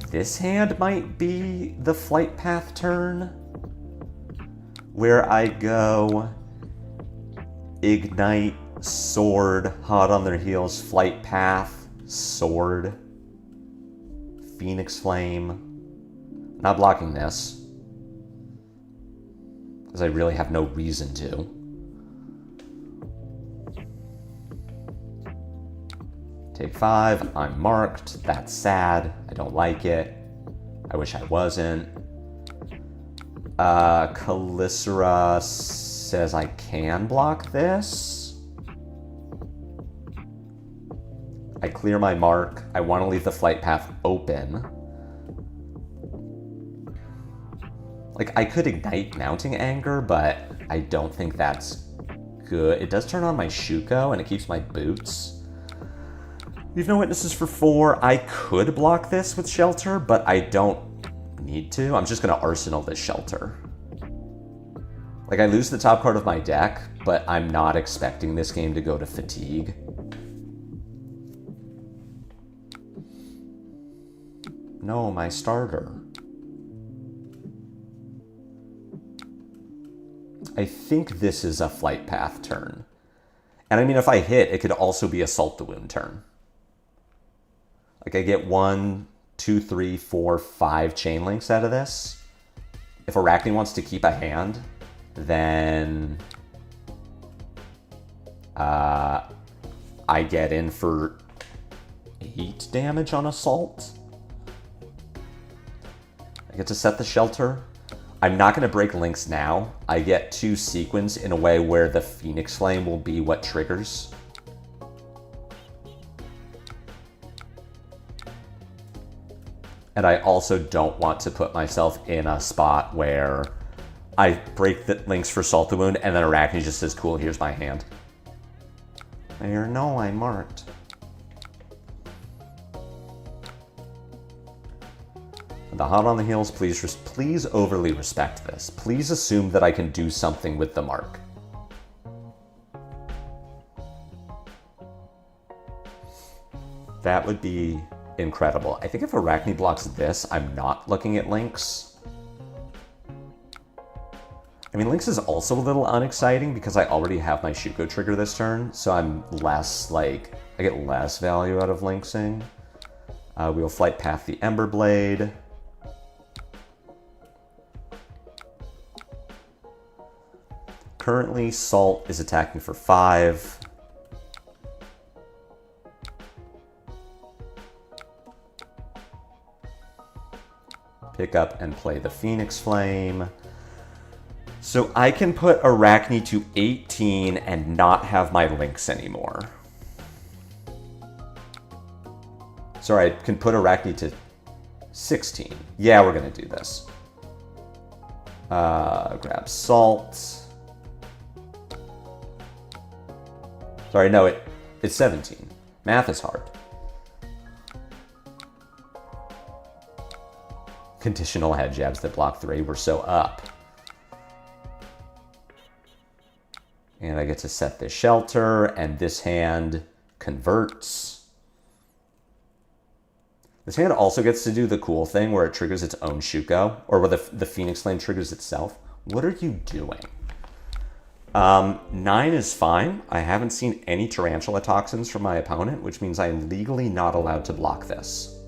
This hand might be the Flight Path turn, where I go Ignite, Sword, Hot on Their Heels, Flight Path, Sword, Phoenix Flame. Not blocking this, because I really have no reason to. Take 5, I'm marked, that's sad, I don't like it, I wish I wasn't. Calycera says I can block this. I clear my mark, I want to leave the Flight Path open. Like, I could Ignite Mounting Anger, but I don't think that's good. It does turn on my Shuko, and it keeps my boots. Leave No Witnesses for 4. I could block this with Shelter, but I don't need to. I'm just going to arsenal this Shelter. Like, I lose the top card of my deck, but I'm not expecting this game to go to Fatigue. No, my starter. I think this is a flight path turn. And I mean, if I hit, it could also be a Salt the Wound turn. Like I get 1, 2, 3, 4, 5 chain links out of this. If Arakni wants to keep a hand, then I get in for 8 damage on Assault. I get to set the shelter. I'm not going to break links now. I get 2 sequins in a way where the Phoenix Flame will be what triggers. And I also don't want to put myself in a spot where I break the links for Salt the Wound and then Arakni just says, cool, here's my hand. There, no, I marked. The Hot on the Heels, please overly respect this. Please assume that I can do something with the mark. That would be incredible. I think if Arakni blocks this, I'm not looking at links. I mean, links is also a little unexciting because I already have my Shuko trigger this turn, so I'm less, like, I get less value out of linksing. We'll flight path the Emberblade. Currently, Salt is attacking for 5. Pick up and play the Phoenix Flame. So I can put Arakni to 18 and not have my links anymore. Sorry, I can put Arakni to 16. Yeah, we're gonna do this. Grab Salt. Sorry, no, it's 17. Math is hard. Conditional head jabs that block 3 were so up. And I get to set this shelter, and this hand converts. This hand also gets to do the cool thing where it triggers its own Shuko, or where the Phoenix Flame triggers itself. What are you doing? 9 is fine. I haven't seen any Tarantula Toxins from my opponent, which means I am legally not allowed to block this.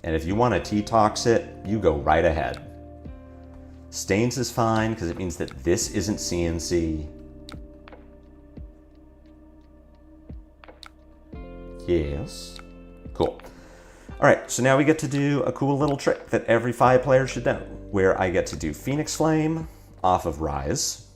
And if you want to T-Tox it, you go right ahead. Stains is fine, because it means that this isn't CNC. Yes. Cool. Alright, so now we get to do a cool little trick that every 5 players should know, where I get to do Phoenix Flame off of Rise.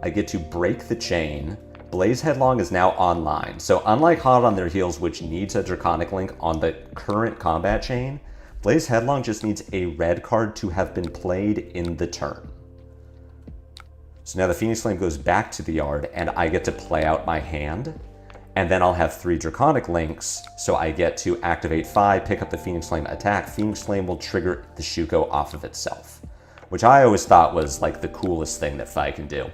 I get to break the chain. Blaze Headlong is now online, so unlike Hot on Their Heels, which needs a Draconic Link on the current combat chain, Blaze Headlong just needs a red card to have been played in the turn. So now the Phoenix Flame goes back to the yard, and I get to play out my hand, and then I'll have 3 Draconic Links, so I get to activate 5, pick up the Phoenix Flame, attack. Phoenix Flame will trigger the Shuko off of itself, which I always thought was like the coolest thing that Fi can do.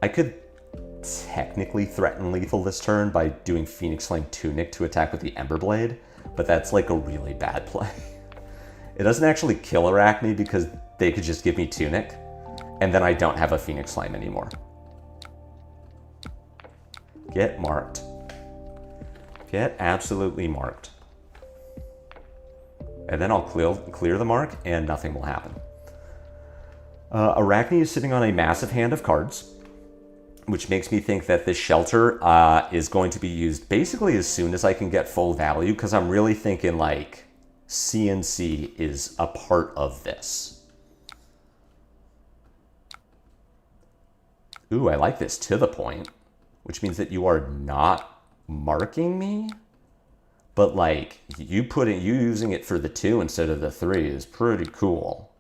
I could technically threaten lethal this turn by doing Phoenix Flame Tunic to attack with the Emberblade, but that's like a really bad play. It doesn't actually kill Arakni because they could just give me Tunic, and then I don't have a Phoenix Flame anymore. Get marked. Get absolutely marked. And then I'll clear the mark and nothing will happen. Arakni is sitting on a massive hand of cards, which makes me think that this shelter is going to be used basically as soon as I can get full value, because I'm really thinking like CNC is a part of this. Ooh, I like this to the point, which means that you are not marking me, but like you using it for the 2 instead of the 3 is pretty cool.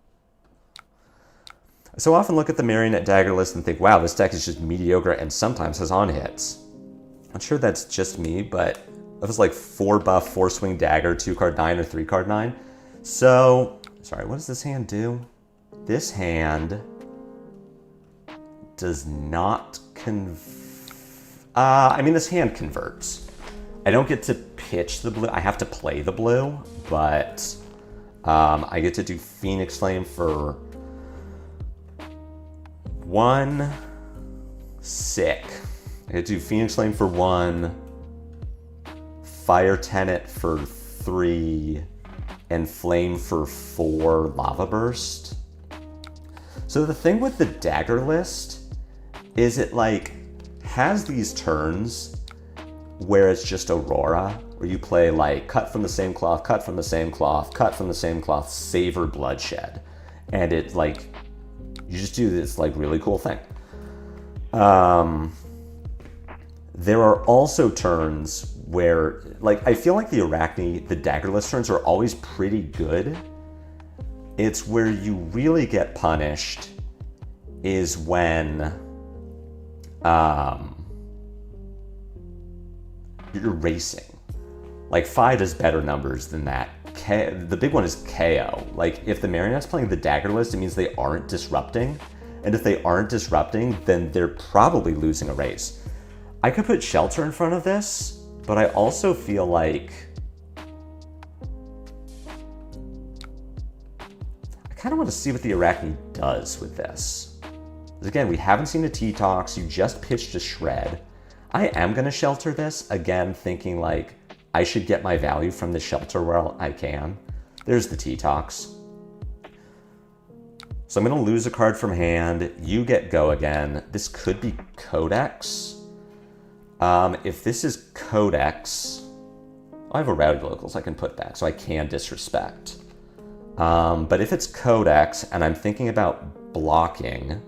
I so often look at the Marionette dagger list and think, wow, this deck is just mediocre and sometimes has on hits. I'm sure that's just me, but that was like 4 buff, 4 swing dagger, 2 card 9 or 3 card 9. So, sorry, what does this hand do? This hand does not I mean, this hand converts. I don't get to pitch the blue. I have to play the blue, but I get to do Phoenix Flame for 1. Sick. I get to do Phoenix Flame for 1, Fire Tenet for 3, and Flame for 4 Lava Burst. So the thing with the dagger list is it like has these turns where it's just Aurora, where you play like cut from the same cloth, cut from the same cloth, cut from the same cloth, savor bloodshed. And it like, you just do this like really cool thing. There are also turns where, like, I feel like the Arakni, the daggerless turns are always pretty good. It's where you really get punished is when you're racing. Like, Phi does better numbers than that. The big one is Kayo. Like, if the Marionette's playing the daggerless, it means they aren't disrupting. And if they aren't disrupting, then they're probably losing a race. I could put Shelter in front of this, but I also feel like I kind of want to see what the Arakni does with this. Because again, we haven't seen a T-Tox, you just pitched a Shred. I am going to Shelter this, again, thinking like I should get my value from the Shelter where I can. There's the T-Tox. So I'm going to lose a card from hand. You get Go again. This could be Codex. If this is Codex, I have a Rowdy Locals I can put back, so I can disrespect. But if it's Codex and I'm thinking about blocking,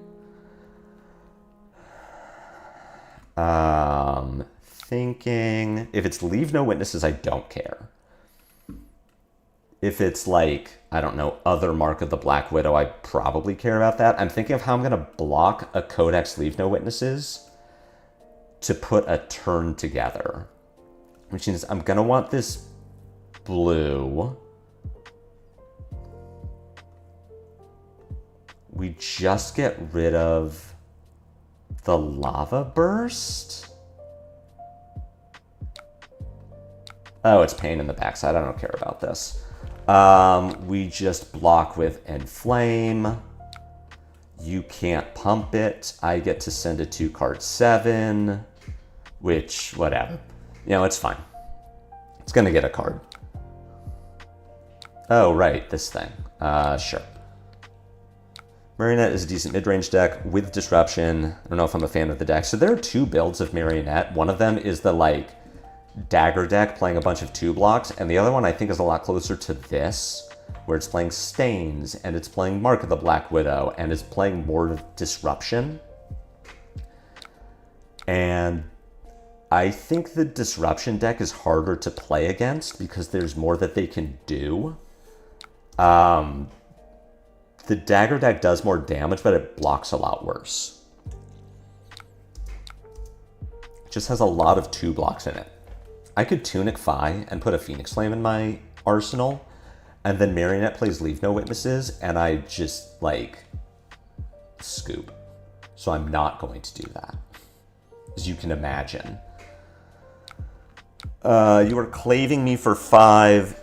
if it's Leave No Witnesses, I don't care. If it's like, I don't know, other Mark of the Black Widow, I probably care about that. I'm thinking of how I'm going to block a Codex Leave No Witnesses to put a turn together. Which means I'm going to want this blue. We just get rid of the Lava Burst? Oh, it's pain in the backside. I don't care about this. We just block with Enflame. You can't pump it. I get to send it to card 7, which, whatever. You know, it's fine. It's going to get a card. Oh, right, this thing. Sure. Marionette is a decent mid-range deck with Disruption. I don't know if I'm a fan of the deck. So there are 2 builds of Marionette. One of them is the, like, dagger deck playing a bunch of 2 blocks, and the other one I think is a lot closer to this, where it's playing Stains, and it's playing Mark of the Black Widow, and it's playing more Disruption. And I think the Disruption deck is harder to play against because there's more that they can do. The dagger deck does more damage, but it blocks a lot worse. It just has a lot of 2 blocks in it. I could Tunic Phi and put a Phoenix Flame in my arsenal, and then Marionette plays Leave No Witnesses, and I just, like, scoop. So I'm not going to do that, as you can imagine. You are claving me for 5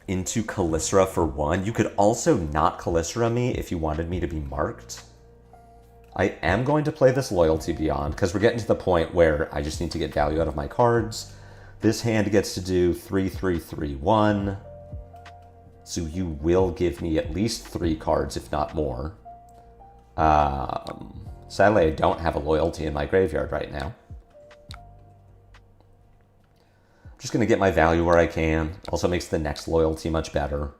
into Calycera for 1. You could also not Calycera me if you wanted me to be marked. I am going to play this Loyalty Beyond, because we're getting to the point where I just need to get value out of my cards. This hand gets to do 3-3-3-1. So you will give me at least 3 cards, if not more. Sadly, I don't have a Loyalty in my graveyard right now. I'm just going to get my value where I can. Also makes the next Loyalty much better,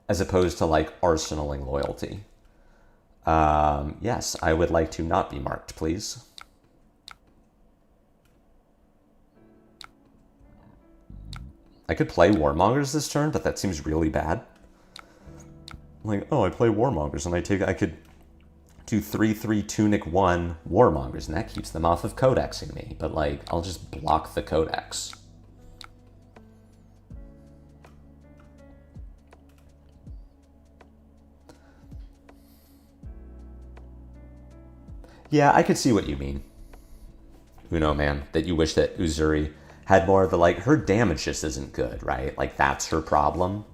as opposed to, like, arsenaling Loyalty. Yes, I would like to not be marked, please. I could play Warmongers this turn, but that seems really bad. Like, oh, I play Warmongers, and I could do 3-3 Tunic 1 Warmongers, and that keeps them off of Codexing me. But, like, I'll just block the Codex. Yeah, I could see what you mean. Uno, man, that you wish that Uzuri had more of the, like, her damage just isn't good, right? Like, that's her problem.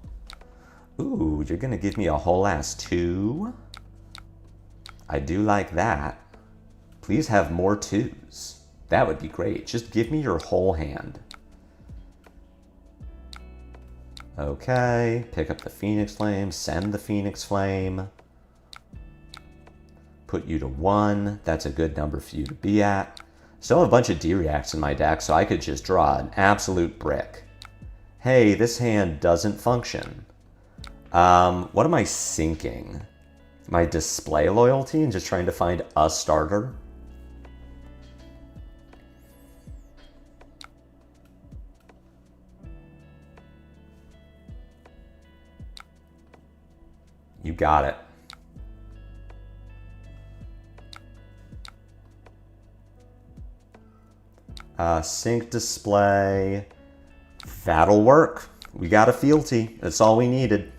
Ooh, you're gonna give me a whole ass 2? I do like that. Please have more 2s. That would be great. Just give me your whole hand. Okay, pick up the Phoenix Flame, send the Phoenix Flame. Put you to 1. That's a good number for you to be at. Still have a bunch of D-Reacts in my deck, so I could just draw an absolute brick. Hey, this hand doesn't function. What am I sinking? My display loyalty and just trying to find a starter? You got it. Sync display. That'll work. We got a fealty. That's all we needed.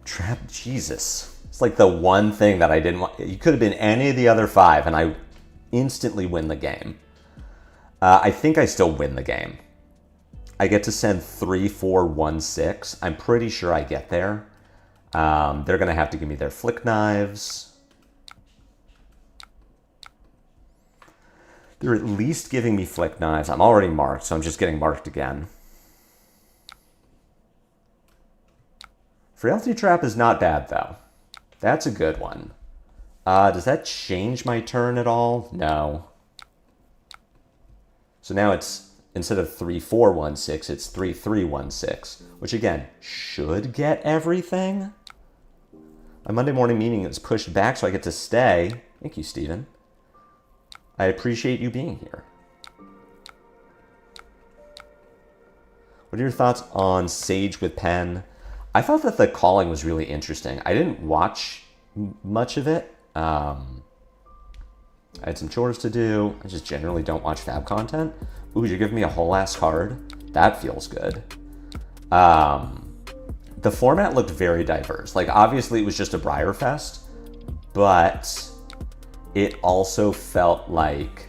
Trap, Jesus. It's like the one thing that I didn't want. You could have been any of the other 5 and I instantly win the game. I think I still win the game. I get to send 3, 4, 1, 6. I'm pretty sure I get there. They're going to have to give me their flick knives. They're at least giving me flick knives. I'm already marked, so I'm just getting marked again. Frailty Trap is not bad, though. That's a good one. Does that change my turn at all? No. So now it's, instead of 3, 4, 1, 6, it's 3, 3, 1, 6. Which, again, should get everything. My Monday morning meeting is pushed back, so I get to stay. Thank you, Steven. I appreciate you being here. What are your thoughts on Sage with Pen? I thought that the calling was really interesting. I didn't watch much of it. I had some chores to do. I just generally don't watch Fab content. Ooh, you're giving me a whole ass card. That feels good. The format looked very diverse. Like, obviously it was just a Briar Fest, but it also felt like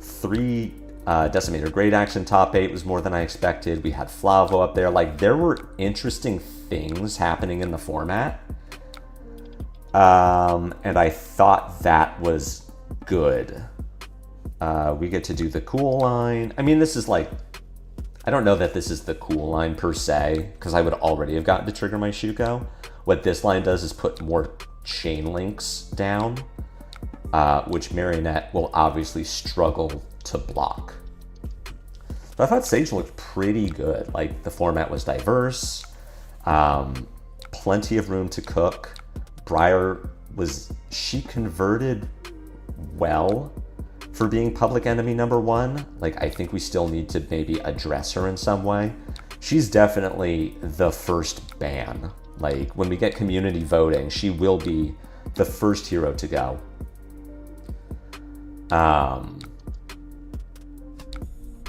3 Decimator Great Action top 8 was more than I expected. We had Flavo up there. Like, there were interesting things happening in the format. And I thought that was good. We get to do the cool line. I mean, this is like, I don't know that this is the cool line per se, because I would already have gotten to trigger my Shuko. What this line does is put more chain links down, which Marionette will obviously struggle to block. But I thought Sage looked pretty good. Like, the format was diverse, plenty of room to cook. Briar she converted well for being public enemy number 1. Like, I think we still need to maybe address her in some way. She's definitely the first ban. Like, when we get community voting, she will be the first hero to go.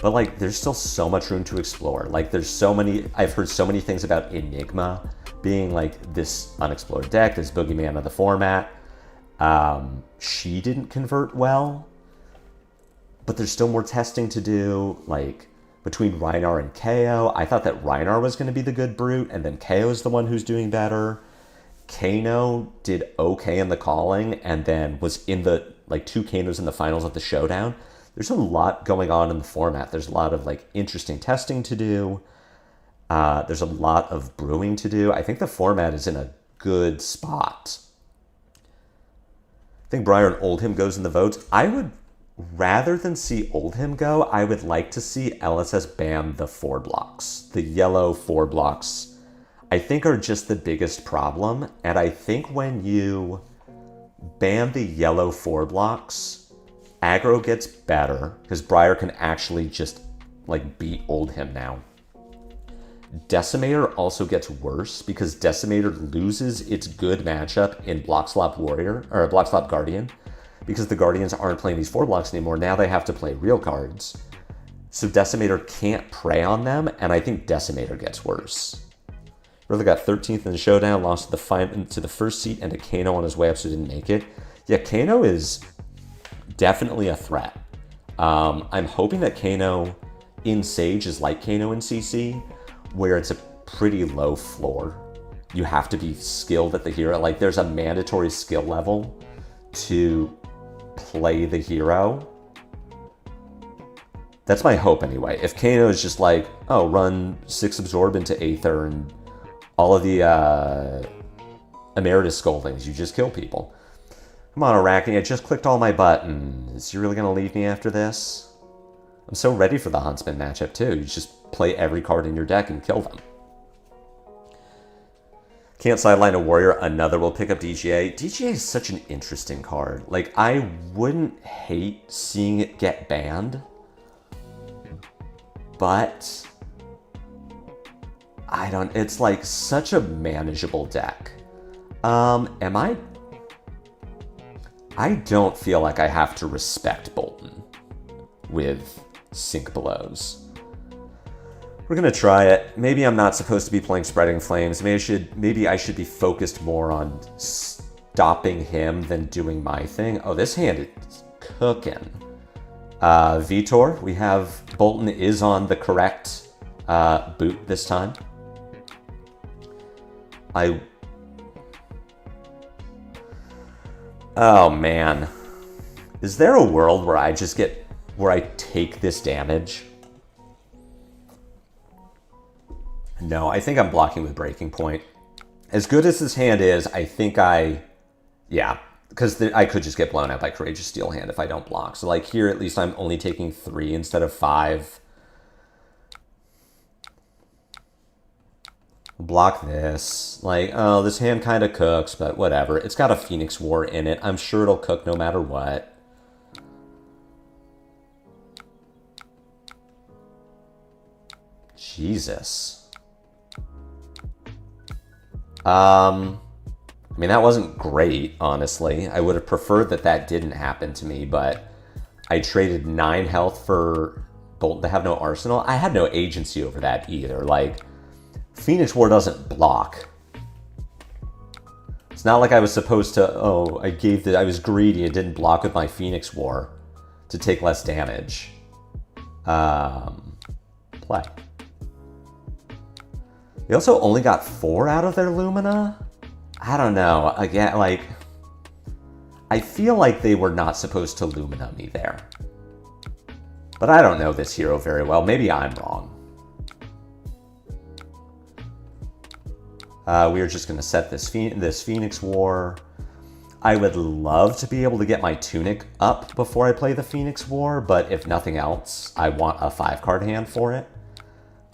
But like, there's still so much room to explore. Like, there's so many, I've heard so many things about Enigma being like this unexplored deck, this boogeyman of the format. She didn't convert well, but there's still more testing to do. Like, between Rhinar and Kayo, I thought that Rhinar was going to be the good brute, and then Kayo's the one who's doing better. Kano did okay in the calling, and then was in the, like, 2 Kanos in the finals of the showdown. There's a lot going on in the format. There's a lot of, like, interesting testing to do. There's a lot of brewing to do. I think the format is in a good spot. I think Briar and Oldhim goes in the votes. I would, rather than see Oldhim go, I would like to see LSS ban the 4 blocks. The yellow 4 blocks, I think, are just the biggest problem. And I think when you ban the yellow 4 blocks, aggro gets better, because Briar can actually just, like, beat Oldhim now. Decimator also gets worse, because Decimator loses its good matchup in Block Slop Warrior, or Block Slop Guardian, because the Guardians aren't playing these 4 blocks anymore. Now they have to play real cards. So Decimator can't prey on them, and I think Decimator gets worse. Rathe got 13th in the showdown, lost to the first seat, and to Kano on his way up, so didn't make it. Yeah, Kano is definitely a threat. I'm hoping that Kano in Sage is like Kano in CC, where it's a pretty low floor. you have to be skilled at the hero. Like, there's a mandatory skill level to play the hero. That's my hope anyway. If Kayo is just like, oh, run 6 Absorb into Aether and all of the Emeritus Scoldings, you just kill people. Come on, Arakni, I just clicked all my buttons. You really going to leave me after this? I'm so ready for the Huntsman matchup, too. You just play every card in your deck and kill them. Can't sideline a warrior, another will pick up DGA. DGA is such an interesting card. Like, I wouldn't hate seeing it get banned, but I don't, it's like such a manageable deck. I don't feel like I have to respect Boltyn with Sync Blows. We're gonna try it. Maybe I'm not supposed to be playing Spreading Flames. Maybe I should be focused more on stopping him than doing my thing. Oh, this hand is cooking. Vitor, we have Boltyn is on the correct boot this time. Oh man. Is there a world where I take this damage? No, I think I'm blocking with Breaking Point. As good as this hand is, I think yeah, because I could just get blown out by Courageous Steel Hand if I don't block. So like here, at least I'm only taking 3 instead of 5. Block this. Like, oh, this hand kind of cooks, but whatever. It's got a Phoenix War in it. I'm sure it'll cook no matter what. Jesus. I mean, that wasn't great, honestly. I would have preferred that didn't happen to me, but I traded 9 health for Boltyn to have no arsenal. I had no agency over that either. Like, Phoenix War doesn't block. It's not like I was supposed to, oh, I was greedy and didn't block with my Phoenix War to take less damage. Play. They also only got 4 out of their Lumina? I don't know. Again, like, I feel like they were not supposed to Lumina me there. But I don't know this hero very well. Maybe I'm wrong. We are just going to set this Phoenix War. I would love to be able to get my Tunic up before I play the Phoenix War, but if nothing else, I want a 5-card hand for it.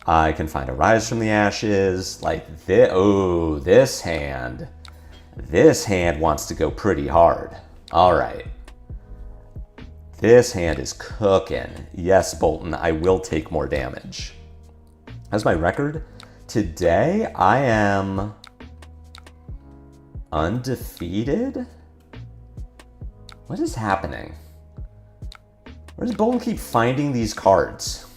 I can find a Rise from the Ashes, like this. Oh, this hand. This hand wants to go pretty hard. All right. This hand is cooking. Yes, Boltyn, I will take more damage. That's my record. Today, I am undefeated? What is happening? Where does Boltyn keep finding these cards?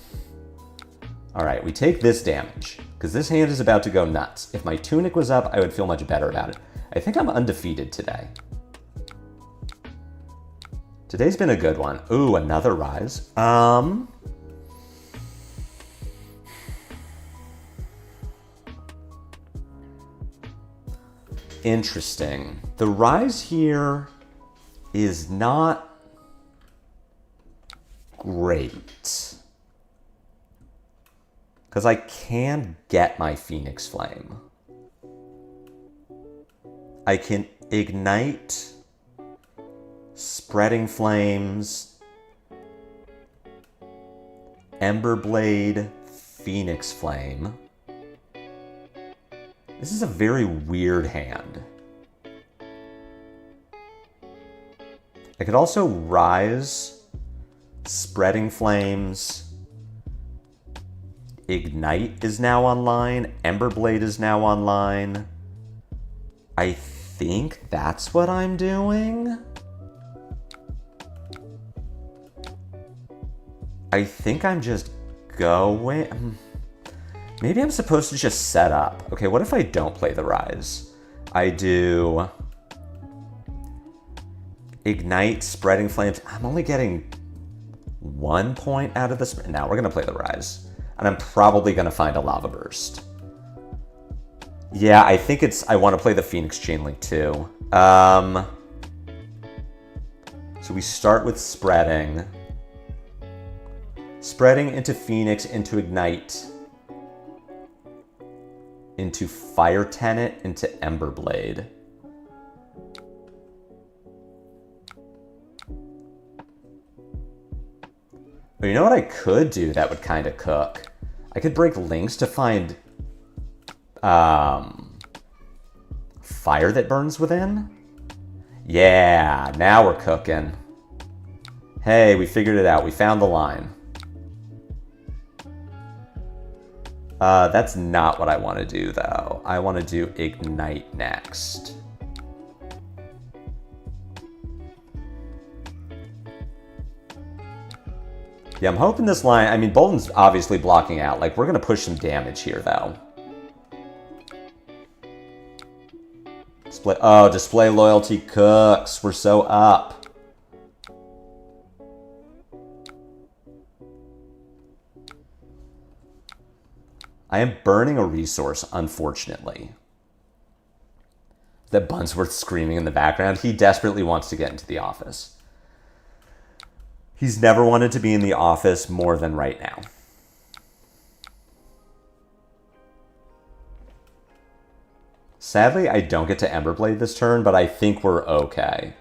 All right, we take this damage, because this hand is about to go nuts. If my Tunic was up, I would feel much better about it. I think I'm undefeated today. Today's been a good one. Ooh, another Rise. Interesting. The Rise here is not great. Because I can get my Phoenix Flame. I can ignite Spreading Flames, Emberblade, Phoenix Flame. This is a very weird hand. I could also Rise, Spreading Flames, Ignite is now online. Emberblade is now online. I think that's what I'm doing. I think I'm just going... Maybe I'm supposed to just set up. Okay, what if I don't play the Rise? I do... Ignite, Spreading Flames. I'm only getting 1 point out of this. Now we're going to play the Rise. And I'm probably going to find a Lava Burst. Yeah, I think it's... I want to play the Phoenix Chainlink too. So we start with spreading. Spreading into Phoenix, into Ignite, into Fire Tenet, into Emberblade. But you know what I could do that would kind of cook? I could break links to find fire that burns within. Yeah, now we're cooking. Hey, we figured it out. We found the line. That's not what I want to do, though. I want to do Ignite next. Yeah, I'm hoping this line... I mean, Boltyn's obviously blocking out. Like, we're going to push some damage here, though. Display loyalty cooks. We're so up. I am burning a resource, unfortunately. That Bunsworth screaming in the background. He desperately wants to get into the office. He's never wanted to be in the office more than right now. Sadly, I don't get to Emberblade this turn, but I think we're okay.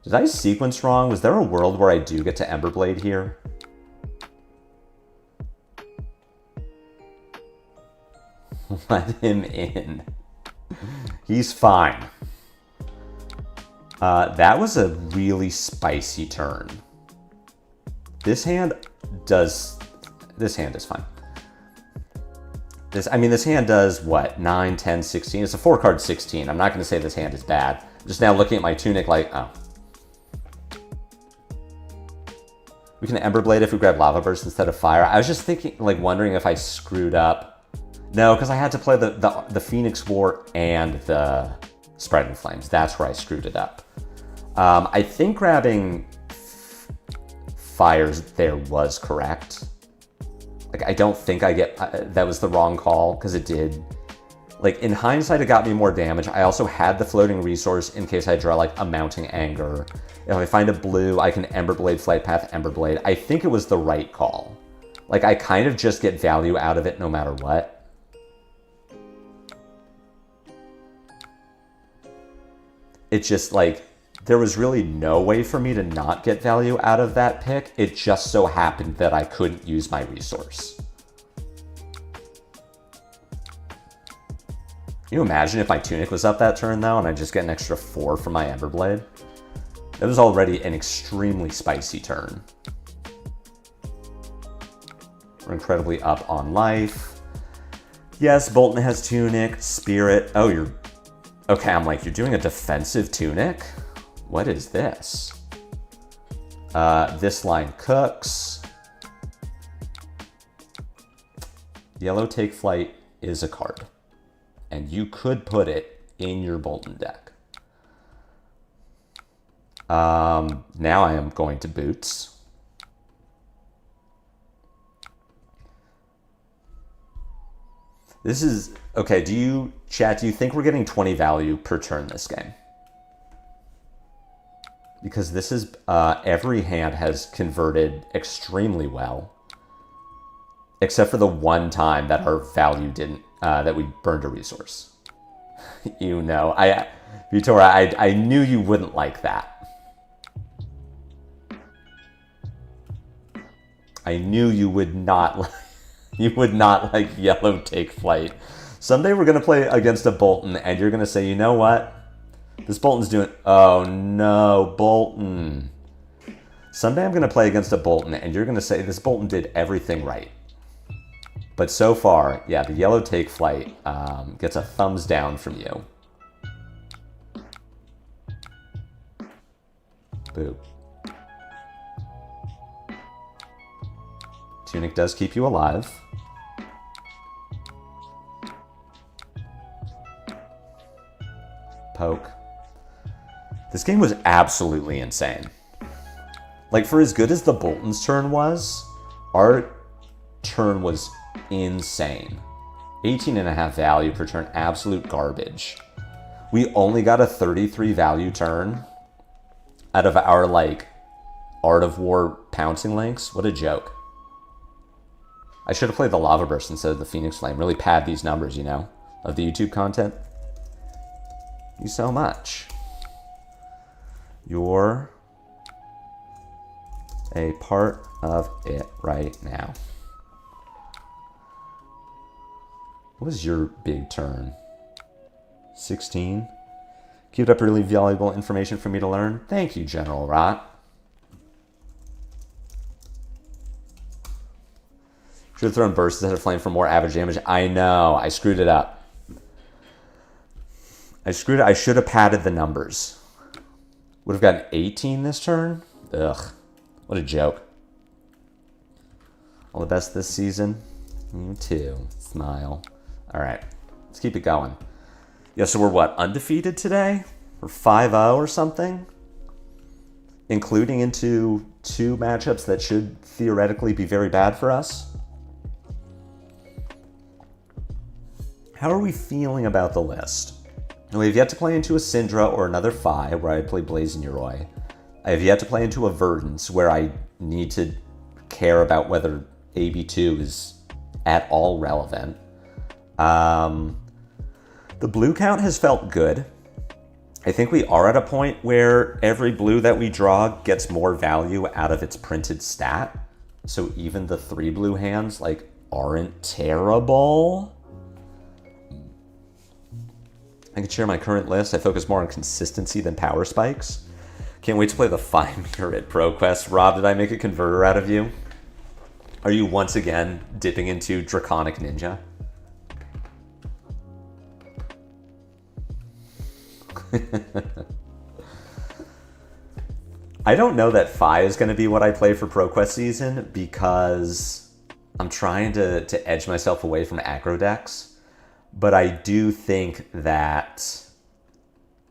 Did I sequence wrong? Was there a world where I do get to Emberblade here? Let him in. He's fine. That was a really spicy turn. This hand is fine. This hand does what? 9, 10, 16. It's a 4-card 16. I'm not going to say this hand is bad. I'm just now looking at my tunic like, oh. We can Emberblade if we grab Lava Burst instead of Fire. I was just thinking, like, wondering if I screwed up. No, because I had to play the Phoenix War and the Spreading Flames. That's where I screwed it up. I think grabbing Fires there was correct. Like, I don't think that was the wrong call, because it did. Like, in hindsight, it got me more damage. I also had the floating resource in case I draw, like, a Mounting Anger. If I find a blue, I can Emberblade, Flight Path, Emberblade. I think it was the right call. Like, I kind of just get value out of it no matter what. It's just, like, there was really no way for me to not get value out of that pick. It just so happened that I couldn't use my resource. Can you imagine if my Tunic was up that turn, though, and I just get an extra 4 from my Emberblade? That was already an extremely spicy turn. We're incredibly up on life. Yes, Boltyn has Tunic, Spirit. Oh, you're... Okay, I'm like, you're doing a defensive Tunic? What is this? This line cooks. Yellow Take Flight is a card. And you could put it in your Boltyn deck. Now I am going to Boots. This is... Okay, Chat, do you think we're getting 20 value per turn this game? Because this is... every hand has converted extremely well. Except for the one time that our value didn't... that we burned a resource. You know, Vitora, I knew you wouldn't like that. I knew you would not like Yellow Take Flight. Someday we're going to play against a Boltyn, and you're going to say, you know what? This Boltyn's doing... Oh, no, Boltyn. Someday I'm going to play against a Boltyn, and you're going to say, this Boltyn did everything right. But so far, yeah, the Yellow Take Flight gets a thumbs down from you. Boo. Tunic does keep you alive. Poke. This game was absolutely insane. Like, for as good as the Boltyn's turn was, our turn was insane. 18.5 value per turn, absolute garbage. We only got a 33 value turn out of our, like, Art of War pouncing links. What a joke. I should have played the Lava Burst instead of the Phoenix Flame. Really pad these numbers, you know, of the YouTube content. Thank you so much. You're a part of it right now. What was your big turn? 16? Keep it up, really valuable information for me to learn. Thank you, General Rathe. Should have thrown bursts instead of flame for more average damage. I know, I screwed it up. I should have padded the numbers. Would have gotten 18 this turn? Ugh, what a joke. All the best this season. You too, smile. All right, let's keep it going. Yeah, so we're what, undefeated today? We're 5-0 or something? Including into 2 matchups that should theoretically be very bad for us? How are we feeling about the list? We have yet to play into a Syndra or another Phi, where I play Blazing Yoroi. I have yet to play into a Verdance, where I need to care about whether AB2 is at all relevant. The blue count has felt good. I think we are at a point where every blue that we draw gets more value out of its printed stat. So even the 3 blue hands, like, aren't terrible. I can share my current list. I focus more on consistency than power spikes. Can't wait to play the 5-meter at ProQuest. Rob, did I make a converter out of you? Are you once again dipping into Draconic Ninja? I don't know that Phi is going to be what I play for ProQuest season because I'm trying to edge myself away from aggro decks. But I do think that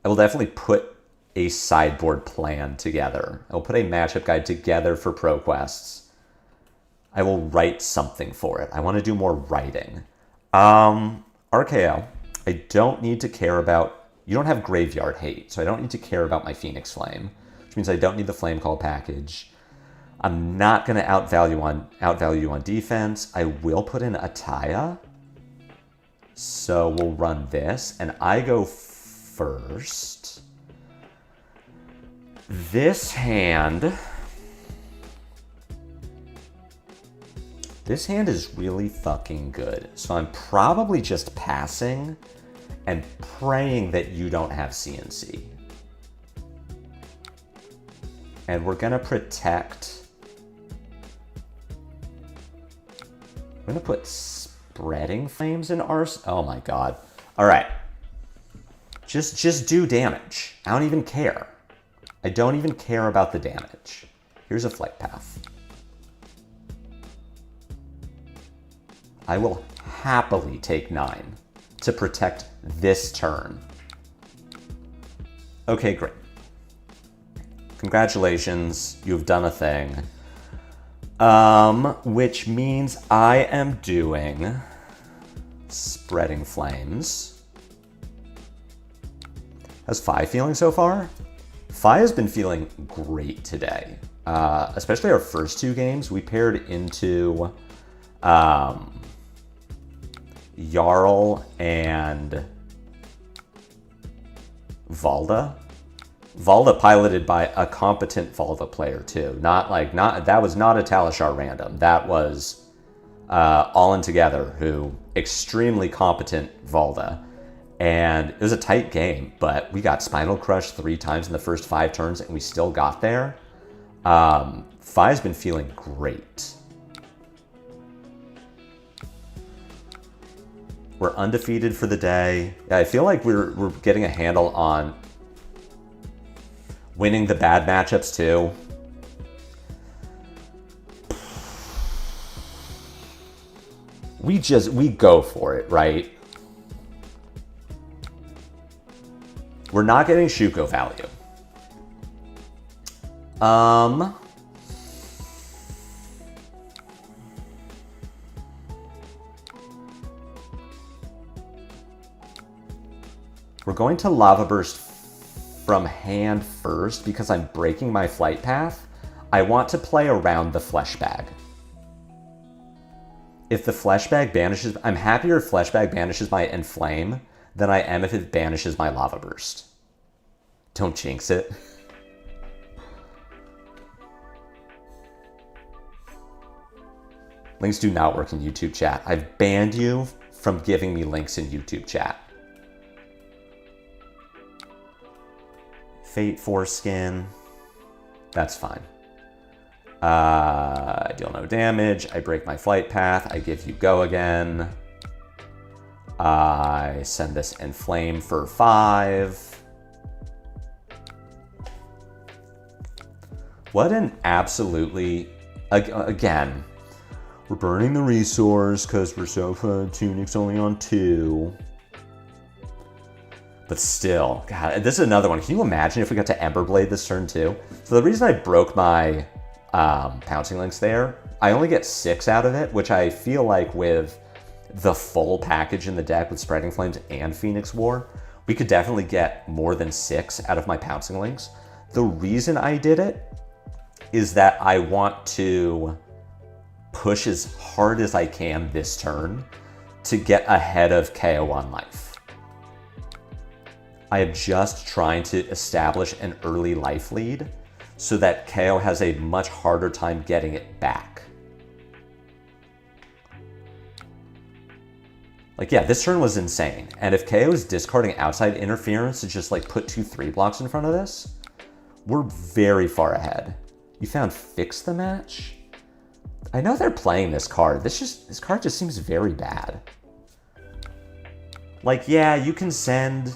I will definitely put a sideboard plan together. I will put a matchup guide together for ProQuests. I will write something for it. I want to do more writing. RKO, I don't need to care about... You don't have Graveyard Hate, so I don't need to care about my Phoenix Flame, which means I don't need the Flame Call package. I'm not going to outvalue you on defense. I will put in Ataya. So we'll run this, and I go first. This hand is really fucking good. So I'm probably just passing and praying that you don't have CNC. And we're gonna protect. I'm gonna put Spreading Flames in ours. Oh my god. All right. Just do damage. I don't even care. I don't even care about the damage. Here's a Flight Path. I will happily take 9 to protect this turn. Okay, great. Congratulations, you've done a thing. Which means I am doing Spreading Flames. How's Phi feeling so far? Phi has been feeling great today. Especially our first 2 games. We paired into Jarl and Valda. Valda piloted by a competent Valda player too. That was not a Talishar random. That was All In Together, who extremely competent Valda. And it was a tight game, but we got Spinal Crush 3 times in the first 5 turns and we still got there. Phi's been feeling great. We're undefeated for the day. Yeah, I feel like we're getting a handle on winning the bad matchups too. We go for it, right? We're not getting Shuko value. We're going to Lava Burst from hand first because I'm breaking my flight path. I want to play around the Flesh Bag. If the Flesh Bag banishes... I'm happier if Flesh Bag banishes my Enflame than I am if it banishes my Lava Burst. Don't jinx it. Links do not work in YouTube chat. I've banned you from giving me links in YouTube chat. Fate Foreskin. That's fine. I deal no damage. I break my flight path. I give you go again. I send this Enflame for 5. What an absolutely... Again... We're burning the resource because we're so fun. Tunic's only on 2. But still, God, this is another one. Can you imagine if we got to Emberblade this turn too? So the reason I broke my Pouncing Links there, I only get 6 out of it, which I feel like with the full package in the deck with Spreading Flames and Phoenix War, we could definitely get more than 6 out of my Pouncing Links. The reason I did it is that I want to push as hard as I can this turn to get ahead of Kayo on life. I am just trying to establish an early life lead so that Kayo has a much harder time getting it back. Like, yeah, this turn was insane. And if Kayo is discarding outside interference to just like put 2/3 blocks in front of this, we're very far ahead. You found Fix the Match? I know they're playing this card. This card just seems very bad. Like, yeah, you can send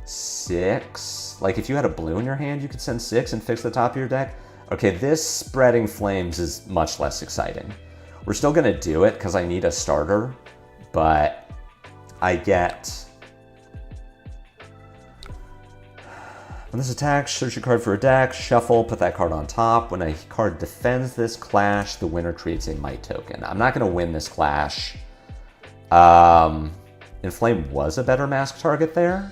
6. Like, if you had a blue in your hand, you could send 6 and fix the top of your deck. Okay, this Spreading Flames is much less exciting. We're still going to do it because I need a starter, but I get... When this attacks, search your card for a deck, shuffle, put that card on top. When a card defends this clash, the winner creates a might token. I'm not going to win this clash. Enflame was a better mask target there.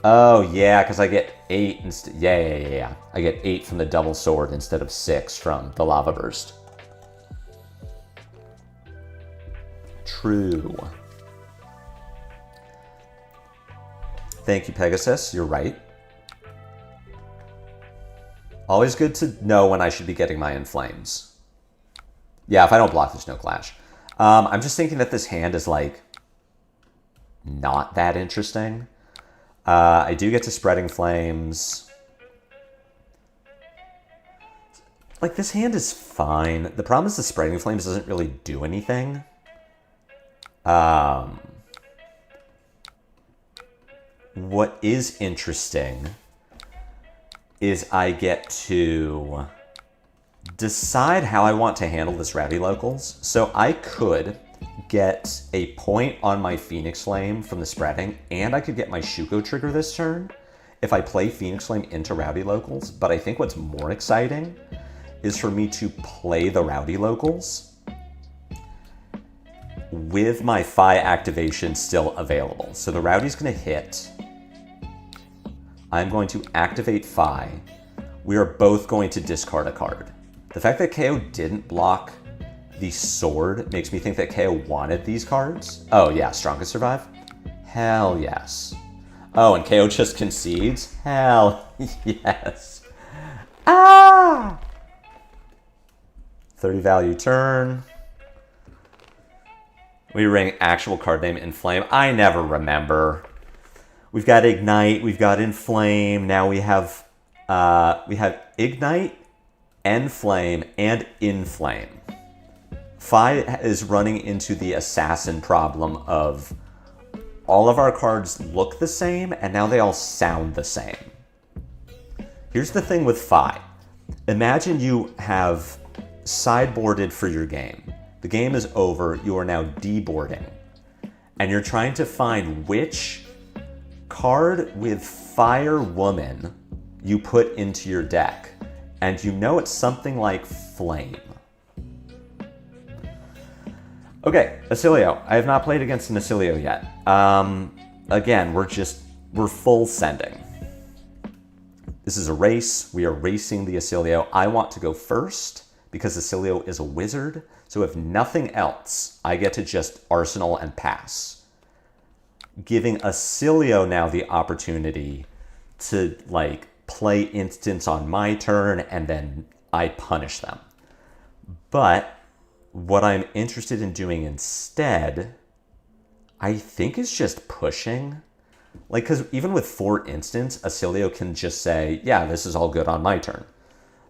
Oh, yeah, because I get 8 instead. Yeah. I get 8 from the double sword instead of 6 from the Lava Burst. True. Thank you, Pegasus. You're right. Always good to know when I should be getting my Enflames. Yeah, if I don't block, there's no clash. I'm just thinking that this hand is, like, not that interesting. I do get to Spreading Flames. Like, this hand is fine. The problem is the Spreading Flames doesn't really do anything. What is interesting is I get to decide how I want to handle this Rowdy Locals. So I could get a point on my Phoenix Flame from the spreading, and I could get my Shuko trigger this turn if I play Phoenix Flame into Rowdy Locals. But I think what's more exciting is for me to play the Rowdy Locals with my Phi activation still available. So the Rowdy's going to hit. I'm going to activate Phi. We are both going to discard a card. The fact that Kayo didn't block the sword makes me think that Kayo wanted these cards. Oh yeah, Strongest Survive? Hell yes. Oh, and Kayo just concedes? Hell yes. Ah! 30 value turn. We ring actual card name Enflame. I never remember. We've got Ignite, we've got Enflame. Now we have Ignite, Enflame, and Inflame. Phi is running into the assassin problem of all of our cards look the same, and now they all sound the same. Here's the thing with Phi. Imagine you have sideboarded for your game. The game is over, you are now deboarding. And you're trying to find which card with Fire Woman you put into your deck. And you know it's something like Flame. Okay, Oscilio. I have not played against an Oscilio yet. Again, we're full sending. This is a race. We are racing the Oscilio. I want to go first because Oscilio is a wizard. So if nothing else, I get to just arsenal and pass. Giving Oscilio now the opportunity to like play instants on my turn and then I punish them. But what I'm interested in doing instead, I think is just pushing. Like, because even with 4 instants, Oscilio can just say, yeah, this is all good on my turn.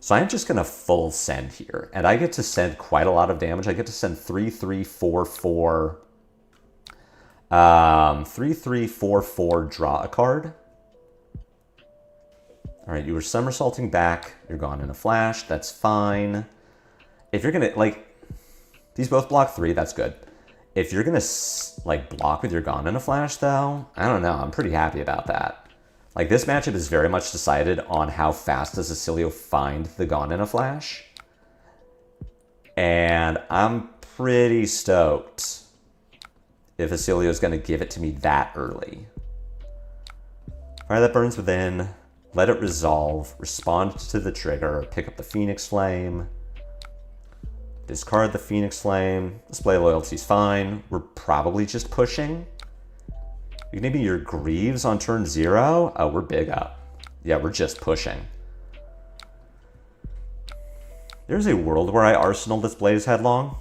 So I'm just going to full send here. And I get to send quite a lot of damage. I get to send 3, 3, 4, 4. 3, 3, 4, 4, draw a card. All right, you were somersaulting back. You're gone in a flash. That's fine. If you're going to, like, these both block 3. That's good. If you're going to, like, block with your Gone in a Flash, though, I don't know. I'm pretty happy about that. Like, this matchup is very much decided on how fast does Oscilio find the Gone in a Flash. And I'm pretty stoked if Oscilio is going to give it to me that early. Fire that burns within. Let it resolve. Respond to the trigger. Pick up the Phoenix Flame. Discard the Phoenix Flame. Display loyalty's fine. We're probably just pushing. Maybe your Greaves on turn 0. Oh, we're big up. Yeah, we're just pushing. There's a world where I arsenal this Blaze Headlong.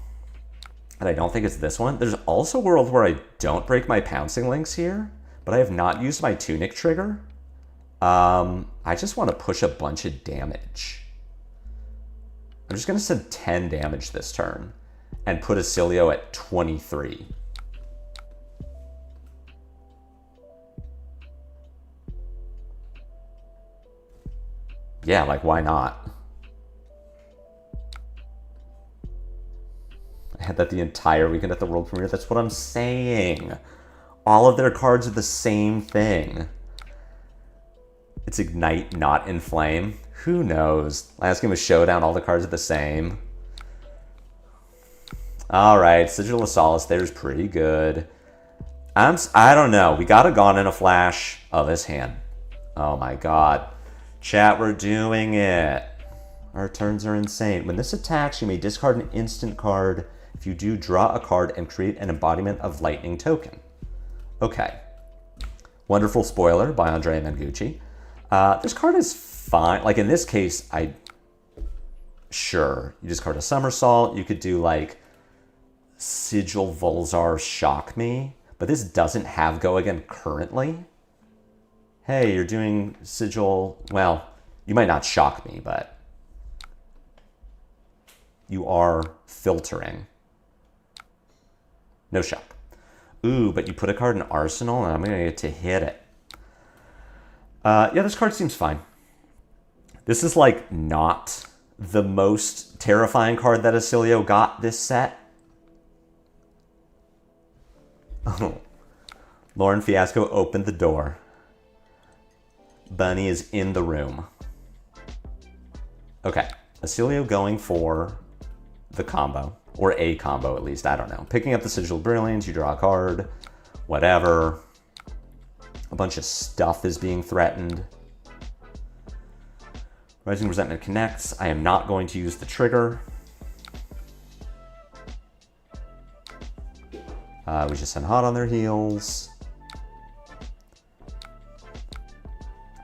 And I don't think it's this one. There's also a world where I don't break my Pouncing Links here. But I have not used my Tunic trigger. I just want to push a bunch of damage. I'm just going to send 10 damage this turn and put Oscilio at 23. Yeah, like, why not? I had that the entire weekend at the world premiere. That's what I'm saying. All of their cards are the same thing. It's Ignite, not Inflame. Who knows? Last game was Showdown. All the cards are the same. All right, Sigil of Solace there's pretty good. I don't know. We got a Gone in a Flash. Oh, this hand. Oh my god. Chat, we're doing it. Our turns are insane. When this attacks, you may discard an instant card. If you do, draw a card and create an embodiment of Lightning token. Okay. Wonderful Spoiler by Andrea Mengucci. This card is fine. Like, in this case, sure, you discard a Somersault. You could do, like, Sigil Volzar Shock Me. But this doesn't have Go Again currently. Hey, you're doing Sigil... Well, you might not shock me, but... you are filtering. No shock. Ooh, but you put a card in Arsenal, and I'm going to get to hit it. Yeah, this card seems fine. This is, like, not the most terrifying card that Oscilio got this set. Oh. Lauren Fiasco opened the door. Bunny is in the room. Okay. Oscilio going for the combo. Or a combo, at least. I don't know. Picking up the Sigil Brilliance, you draw a card. Whatever. A bunch of stuff is being threatened. Rising Resentment connects. I am not going to use the trigger. We just send Hot on their heels.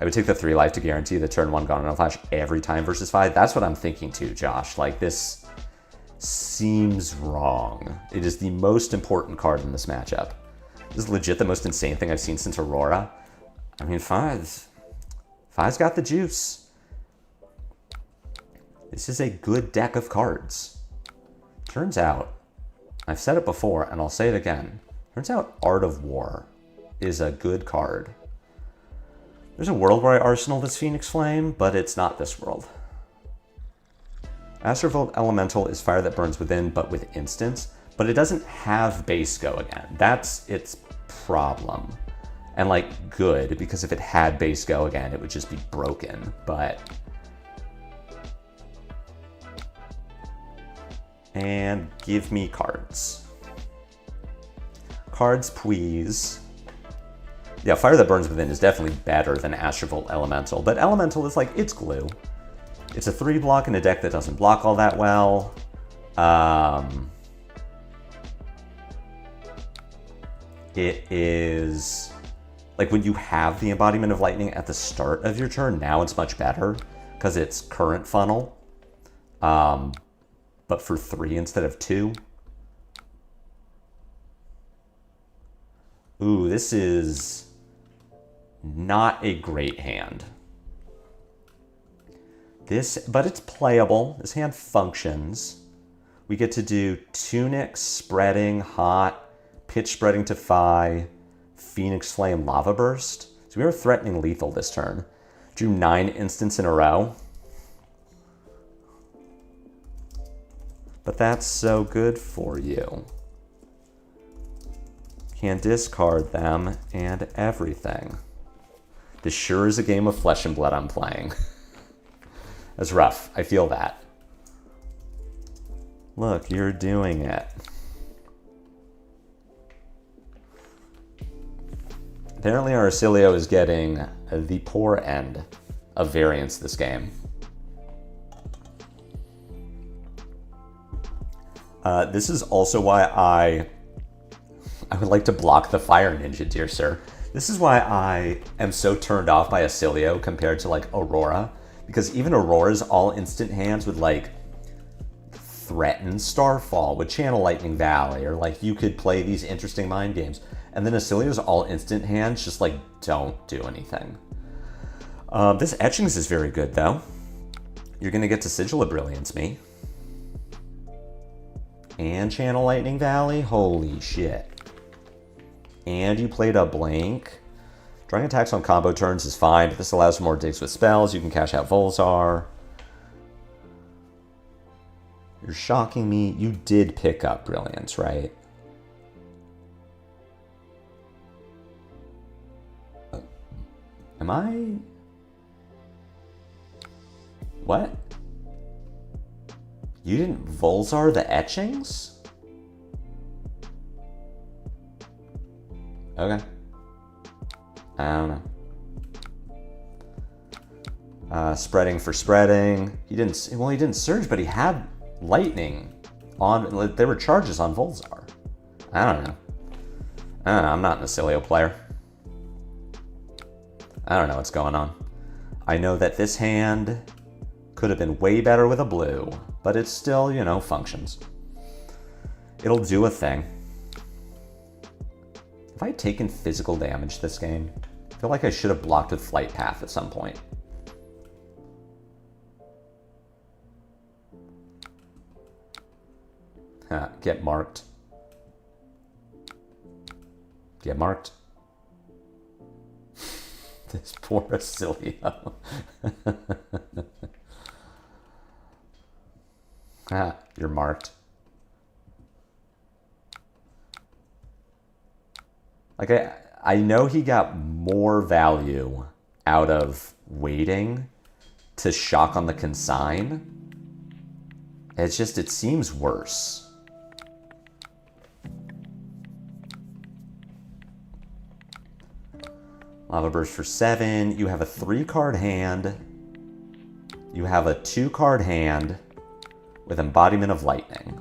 I would take the 3 life to guarantee the turn 1 Gone in a Flash every time versus 5. That's what I'm thinking too, Josh. Like, this seems wrong. It is the most important card in this matchup. This is legit the most insane thing I've seen since Aurora. I mean, Five's got the juice. This is a good deck of cards. Turns out, I've said it before and I'll say it again. Turns out Art of War is a good card. There's a world where I arsenal this Phoenix Flame, but it's not this world. Astrovolt Elemental is fire that burns within, but with instants. But it doesn't have base Go Again. That's its problem. And, like, good, because if it had base Go Again, it would just be broken. But... and give me cards. Cards, please. Yeah, Fire That Burns Within is definitely better than Astrovolt Elemental, but Elemental is like, it's glue. It's a 3-block in a deck that doesn't block all that well. It is... like, when you have the Embodiment of Lightning at the start of your turn, now it's much better, because it's current funnel. But for 3 instead of 2. Ooh, this is not a great hand. But it's playable. This hand functions. We get to do Tunic, Spreading, Hot, Pitch Spreading to Phi, Phoenix Flame, Lava Burst. So we were threatening lethal this turn. Drew 9 instants in a row. But that's so good for you. Can discard them and everything. This sure is a game of flesh and blood I'm playing. That's rough. I feel that. Look, you're doing it. Apparently our Oscilio is getting the poor end of variance this game. This is also why I would like to block the Fire Ninja, dear sir. This is why I am so turned off by Oscilio compared to like Aurora. Because even Aurora's all instant hands would like threaten Starfall with Channel Lightning Valley, or like you could play these interesting mind games. And then Oscilio's all instant hands just like don't do anything. This Etchings is very good though. You're gonna get to Sigil of Brilliance me. And Channel Lightning Valley, holy shit. And you played a blank. Drawing attacks on combo turns is fine, but this allows for more digs with spells. You can cash out Volzar. You're shocking me. You did pick up Brilliance, right? Am I... what? You didn't Volzar the Etchings? Okay. I don't know. Spreading for spreading. He didn't surge, but he had lightning on. There were charges on Volzar. I don't know. I'm not an Oscilio player. I don't know what's going on. I know that this hand could have been way better with a blue, but it still, you know, functions. It'll do a thing. Have I taken physical damage this game? I feel like I should have blocked with Flight Path at some point. Get marked. Get marked. This poor Oscilio. You're marked. Like, I know he got more value out of waiting to shock on the consign. It's just, it seems worse. Lava Burst for 7. You have a 3-card hand. You have a 2-card hand with Embodiment of Lightning.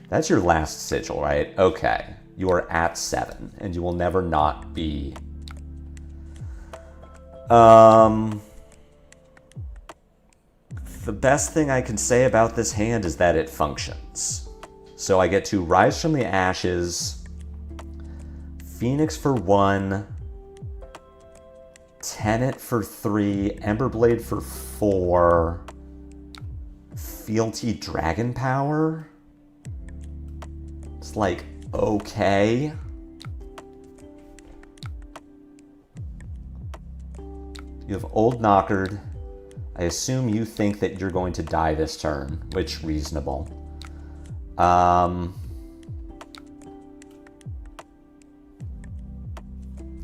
That's your last sigil, right? Okay. You are at 7, and you will never not be... The best thing I can say about this hand is that it functions. So I get to Rise from the Ashes, Phoenix for 1, Tenet for 3, Emberblade for 4, Fealty Dragon Power. It's like, okay. You have Old Knockered. I assume you think that you're going to die this turn, which reasonable.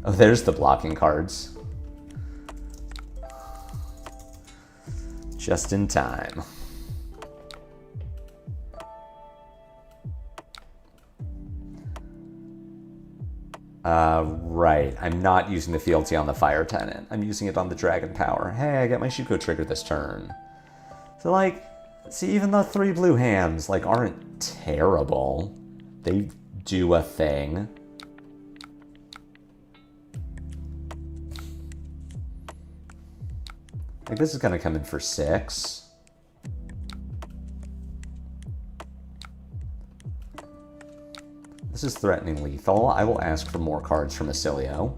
Oh, there's the blocking cards. Just in time. Right. I'm not using the fealty on the Fire Tenant. I'm using it on the Dragon Power. Hey, I get my Shuko trigger this turn. So, like, see, even the 3 blue hands, like, aren't terrible. They do a thing. Like, this is gonna come in for 6. This is threatening lethal. I will ask for more cards from Oscilio.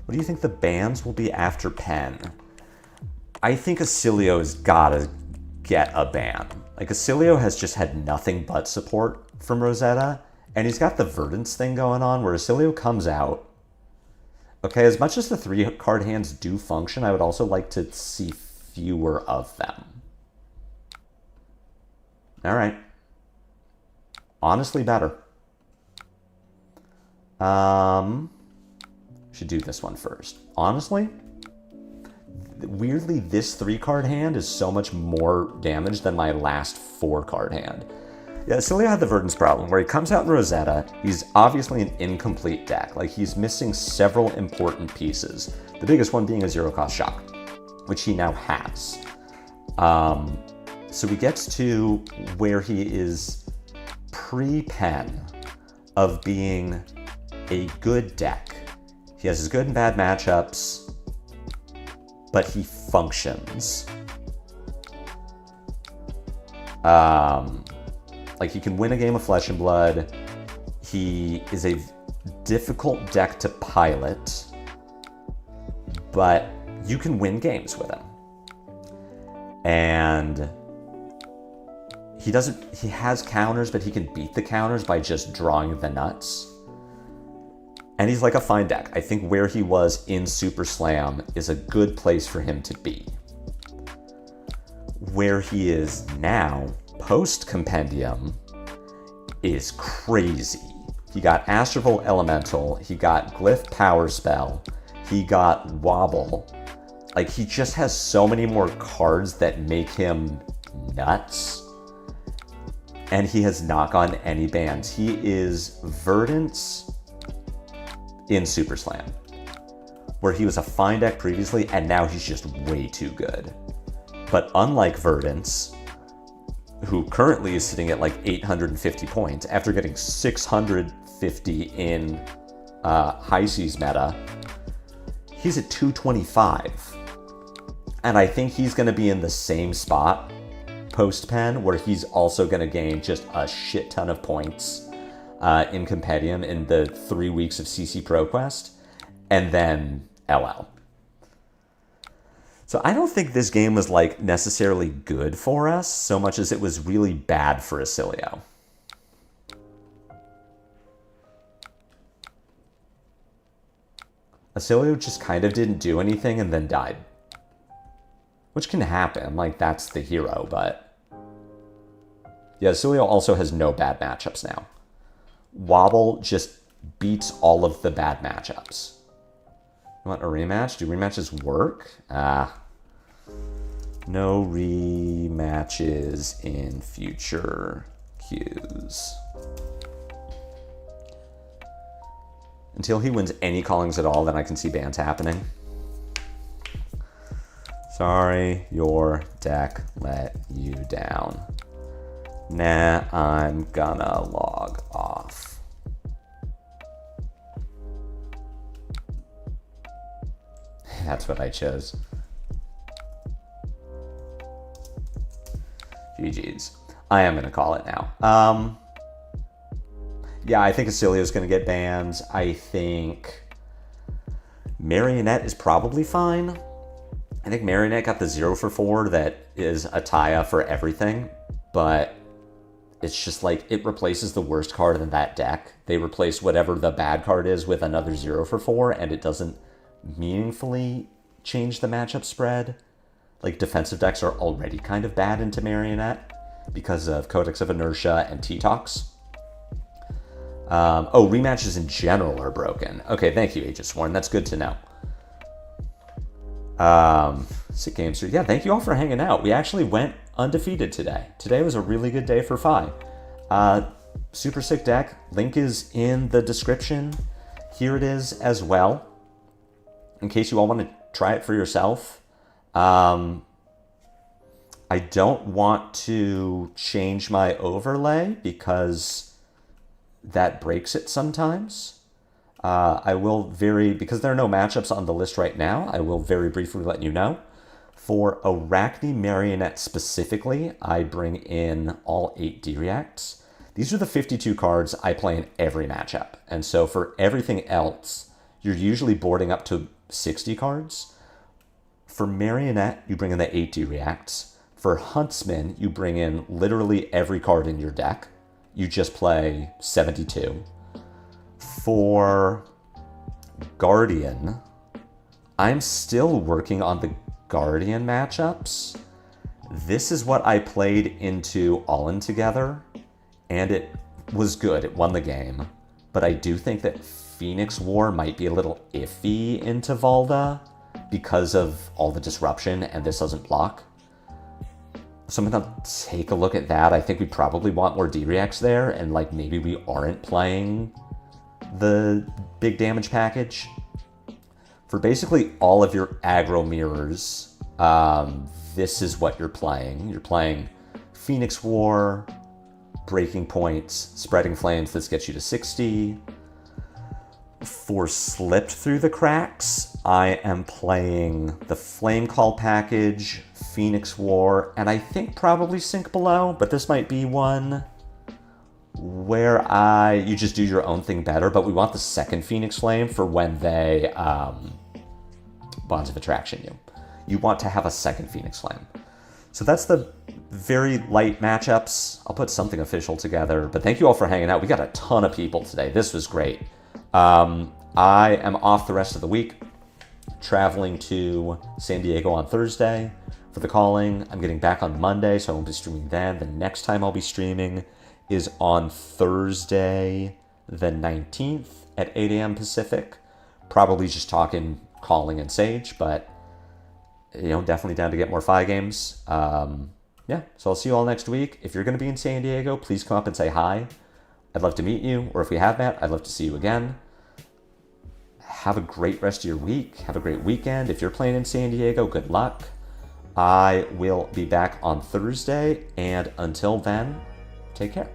What do you think the bans will be after Pen? I think Oscilio's gotta get a ban. Like, Oscilio has just had nothing but support from Rosetta, and he's got the Verdance thing going on where Oscilio comes out. Okay, as much as the 3-card hands do function, I would also like to see fewer of them. All right. Honestly, better. Should do this one first. Honestly, weirdly, this 3-card hand is so much more damage than my last 4-card hand. Yeah, Oscilio had the Verdance problem where he comes out in Rosetta. He's obviously an incomplete deck. Like, he's missing several important pieces. The biggest one being a 0-cost shock, which he now has. So he gets to where he is pre-Pen of being a good deck. He has his good and bad matchups, but he functions. Like, he can win a game of Flesh and Blood. He is a difficult deck to pilot, but you can win games with him. And he has counters, but he can beat the counters by just drawing the nuts. And he's like a fine deck. I think where he was in Super Slam is a good place for him to be. Where he is now, post-Compendium, is crazy. He got Astral Elemental, he got Glyph Power Spell, he got Wobble. Like, he just has so many more cards that make him nuts. And he has not gotten any bans. He is Verdance in Super Slam, where he was a fine deck previously, and now he's just way too good. But unlike Verdance, who currently is sitting at like 850 points after getting 650 in High Seas meta, he's at 225. And I think he's going to be in the same spot post-Pen, where he's also going to gain just a shit ton of points in Compendium in the 3 weeks of CC ProQuest, and then LL. So I don't think this game was like necessarily good for us so much as it was really bad for Oscilio. Oscilio just kind of didn't do anything and then died. Which can happen, like, that's the hero, but... Yeah, Oscilio also has no bad matchups now. Wobble just beats all of the bad matchups. You want a rematch? Do rematches work? No rematches in future queues. Until he wins any callings at all, then I can see bans happening. Sorry, your deck let you down. Nah, I'm gonna log off. That's what I chose. GG's. I am gonna call it now. Yeah, I think Oscilio's gonna get bans. I think Marionette is probably fine. I think Marionette got the 0 for 4 that is a Taya for everything, but it's just like it replaces the worst card in that deck. They replace whatever the bad card is with another 0 for 4, and it doesn't meaningfully change the matchup spread. Like, defensive decks are already kind of bad into Marionette because of Codex of Inertia and T-Tox. Oh, rematches in general are broken. Okay, thank you, Aegis Warren. That's good to know. Sick Games. Yeah, thank you all for hanging out. We actually went undefeated today. Today was a really good day for Fi. Super sick deck. Link is in the description. Here it is as well, in case you all want to try it for yourself. I don't want to change my overlay because that breaks it sometimes. Because there are no matchups on the list right now, I will very briefly let you know. For Arakni Marionette specifically, I bring in all 8 D-Reacts. These are the 52 cards I play in every matchup. And so for everything else, you're usually boarding up to 60 cards. For Marionette, you bring in the 8 D-Reacts. For Huntsman, you bring in literally every card in your deck. You just play 72. For Guardian, I'm still working on the Guardian matchups. This is what I played into All In Together, and it was good. It won the game. But I do think that Phoenix War might be a little iffy into Valda because of all the disruption, and this doesn't block. So I'm gonna take a look at that. I think we probably want more D-Reacts there, and like maybe we aren't playing the big damage package. For basically all of your aggro mirrors, this is what you're playing. You're playing Phoenix War, Breaking Points, Spreading Flames, this gets you to 60. For Slipped Through the Cracks, I am playing the Flame Call package, Phoenix War, and I think probably Sink Below, but this might be one where you just do your own thing better, but we want the second Phoenix Flame for when they Bonds of Attraction you. You want to have a second Phoenix Flame. So that's the very light matchups. I'll put something official together, but thank you all for hanging out. We got a ton of people today. This was great. I am off the rest of the week, traveling to San Diego on Thursday for the calling. I'm getting back on Monday, so I won't be streaming then. The next time I'll be streaming is on Thursday, the 19th at 8 a.m. Pacific. Probably just talking, calling, and Sage, but definitely down to get more Fi games. Yeah, so I'll see you all next week. If you're going to be in San Diego, please come up and say hi. I'd love to meet you, or if we have met, I'd love to see you again. Have a great rest of your week. Have a great weekend. If you're playing in San Diego, good luck. I will be back on Thursday, and until then, take care.